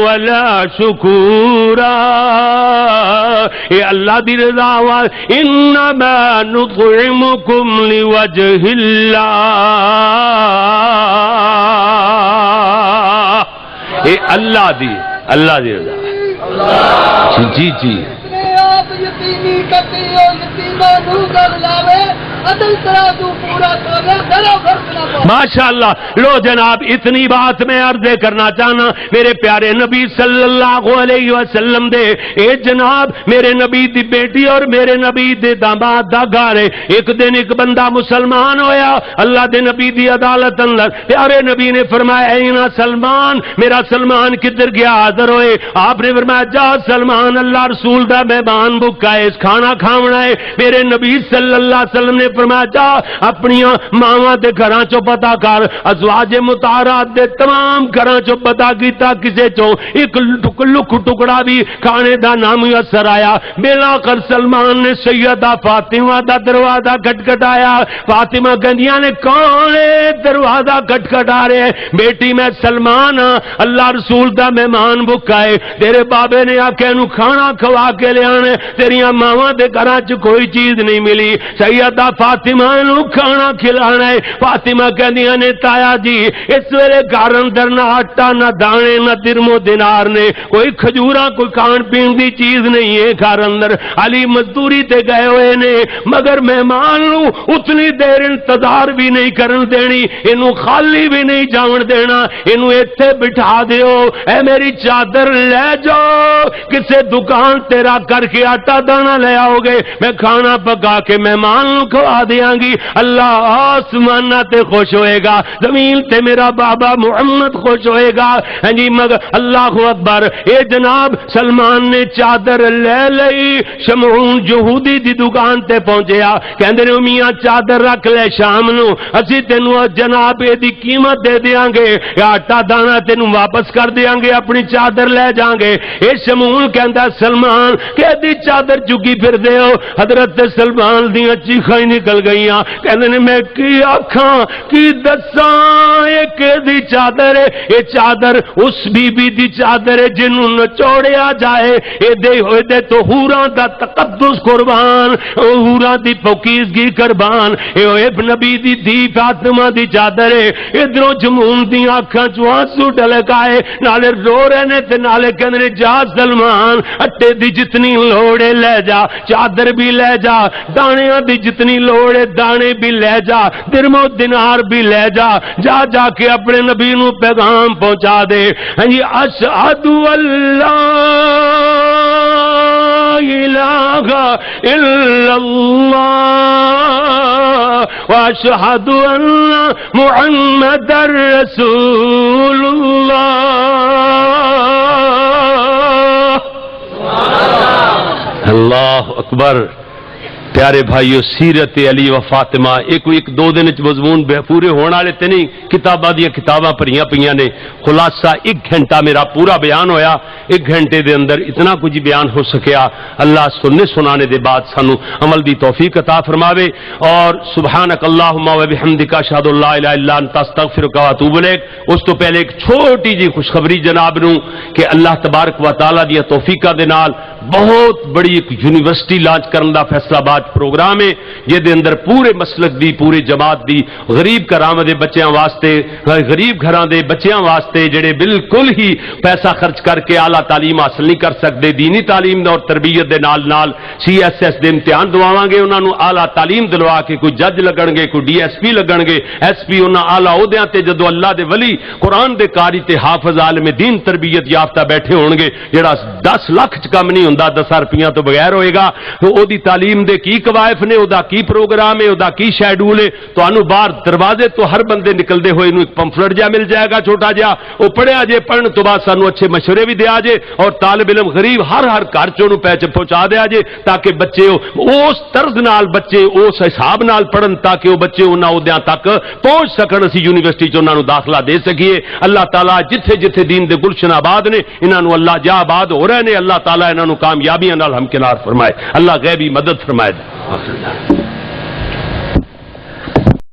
ولا شکورا. اے اللہ دی رضا وال انما نطعمکم لوجہ اللہ. اے اللہ دی رضا. جی جی ماشاء اللہ. لو جناب اتنی بات میں عرض کرنا چاہنا میرے پیارے نبی صلی اللہ علیہ وسلم دے. اے جناب میرے نبی دی بیٹی اور میرے نبی دے داماد دا گھر ہے. ایک دن ایک بندہ مسلمان ہویا. اللہ دے نبی دی عدالت اندر پیارے نبی نے فرمایا اینا سلمان, میرا سلمان کدھر گیا, حاضر ہوئے. آپ نے فرمایا جا سلمان اللہ رسول دا مہمان بکا ہے, کھانا کھاونا ہے. میرے نبی صلی اللہ علیہ وسلم نے فرمایا جا اپنی ماواں دے گھراں چوں پتہ کر, ازواج مطہرات دے تمام گھراں چوں پتہ کیتا, کسے چوں ایک لکھ ٹکڑا بھی کھانے دا نام اثر آیا. بلاخر سلمان نے سیدہ فاطمہ دا دروازہ کھٹکھٹایا. فاطمہ گندیاں نے کون ہے دروازہ کھٹکھٹا رہے ہیں؟ بیٹی میں سلمان ہاں, اللہ رسول دا مہمان بکا ہے. تیرے بابے نے آکھیا نو کھانا کھوا کے لے آنے, تیریاں ماواں دے گھراں چ کوئی چیز نہیں ملی. سیدہ فاطمہ نو کھانا کھلانا ہے. فاطمہ کہندیاں نے تایا جی اس ویلے گھر اندر نہ آٹا نہ دانے نہ درم و دینار نے, کوئی کھجوراں کوئی کھان پین دی چیز نہیں ہے گھر اندر. علی مزدوری تے گئے ہوئے نے مگر مہمان نو اتنی دیر انتظار بھی نہیں کرن دینی, اینو خالی بھی نہیں جاون دینا, اینو ایتھے بٹھا دیو. اے میری چادر لے جاؤ کسے دکان تیرا کر کے آٹا دانا لے آؤ گے, میں کھانا پکا کے مہمان نو کھوا دیاں گی. اللہ آسمان تے خوش ہوئے گا, زمین تے میرا بابا محمد خوش ہوئے گا. ہاں جی مگر اللہ اکبر. اے جناب سلمان نے چادر لے لئی, شمعون یہودی دی دکان تے پہنچیا, کہندے نے میاں چادر رکھ لے شام نو اسی تینوں جناب اے دی قیمت دے دیاں گے, آٹا دانا تینوں واپس کر دیاں گے, اپنی چادر لے جاں گے. اے شمعون کہندا سلمان کہ دی چادر چکی پھر دے ہو. حضرت سلمان دیاں چیخاں نکل گئیاں, کہندے نے میں کی آکھاں کی دساں اے کہ دی چادر ہے, اے چادر اس بی بی دی چادر ہے جنوں نچوڑیا جائے. اے دے ہوئے دے تو حوراں دا تقدس قربان, حوراں دی پاکیزگی قربان. اے ابن نبی دی دھی فاطمہ دی چادر ہے. ادھروں جمون دی آنکھاں چوں آنسو ڈلکائے نالے رو رہے نے تے نالے کہندے نے جا سلمان اٹے دی جتنی لوڑ ہے لے جا, چادر بھی لے جا, دانیاں دی جتنی لوڑ ہے دانے بھی لے جا, درم و دینار بھی لے جا, جا جا کے اپنے نبی نو پیغام پہنچا دے. ہاں جی اشہد اللہ الہ الا اللہ واشہد ان محمد رسول اللہ. اللہ اکبر. پیارے بھائیو سیرت علی و فاطمہ ایک دو دن مضمون پورے ہونے والے تے نہیں, کتاباں دیا کتاباں پڑھیاں پئیاں نے. خلاصہ 1 گھنٹہ میرا پورا بیان ہویا, 1 گھنٹے دے اندر اتنا کچھ بیان ہو سکیا. اللہ سننے سنانے دے بعد سانو عمل دی توفیق عطا فرماوے. اور سبحانک اللہم و بحمدک اشہد ان لا الہ الا انت استغفرک و اتوب الیک. اس تو پہلے ایک چھوٹی جی خوشخبری جناب نو کہ اللہ تبارک و تعالی دی توفیقاں دے نال بہت بڑی ایک یونیورسٹی لانچ کرن دا فیصلہ باد پروگرام ہے جے دے اندر پورے مسلک دی پورے جماعت دی غریب گھراں دے بچیاں واسطے, غریب گھراں دے بچیاں واسطے جڑے بالکل ہی پیسہ خرچ کر کے اعلیٰ تعلیم حاصل نہیں کر سکتے, دینی تعلیم اور تربیت دے نال نال CSS دے امتحان دواواں گے, انہاں نو اعلیٰ تعلیم دلوا کے کوئی جج لگن گے, کوئی DSP لگن گے, SP انہاں اعلیٰ عہدیاں تے جدو اللہ دے ولی قرآن دے قاری تے حافظ عالم دین تربیت یافتہ بیٹھے ہون گے, جڑا 10 لاکھ چ کم نہیں ہوندا 10 روپیاں تو بغیر ہوئے گا. تو او دی تعلیم دے کی قوائف نے, او دا کی پروگرام ہے, او دا کی شیڈول ہے. تو انو باہر دروازے تو ہر بندے نکلدے ہوئے انو ایک پمفلٹ جا مل جائے گا چھوٹا جا, او پڑھیا جے, پڑھن تو بعد سانو اچھے مشورے بھی دیا جے, اور طالب علم غریب ہر گھر چوں پیچ پہنچا دیا جے تاکہ بچے اس طرز نال بچے اس حساب نال پڑھن تاکہ وہ بچے انہاں عہدیاں تک پہنچ سکن, اسی یونیورسٹی چ انہاں نو داخلہ دے سکیے. اللہ تعالیٰ جتھے جتھے دین دے گلشن آباد نے انہاں نو اللہ جا آباد ہو رہے نے, اللہ تعالیٰ انہاں نو کامیابیاں نال ہمکنار فرمائے, اللہ غیبی مدد فرمائے.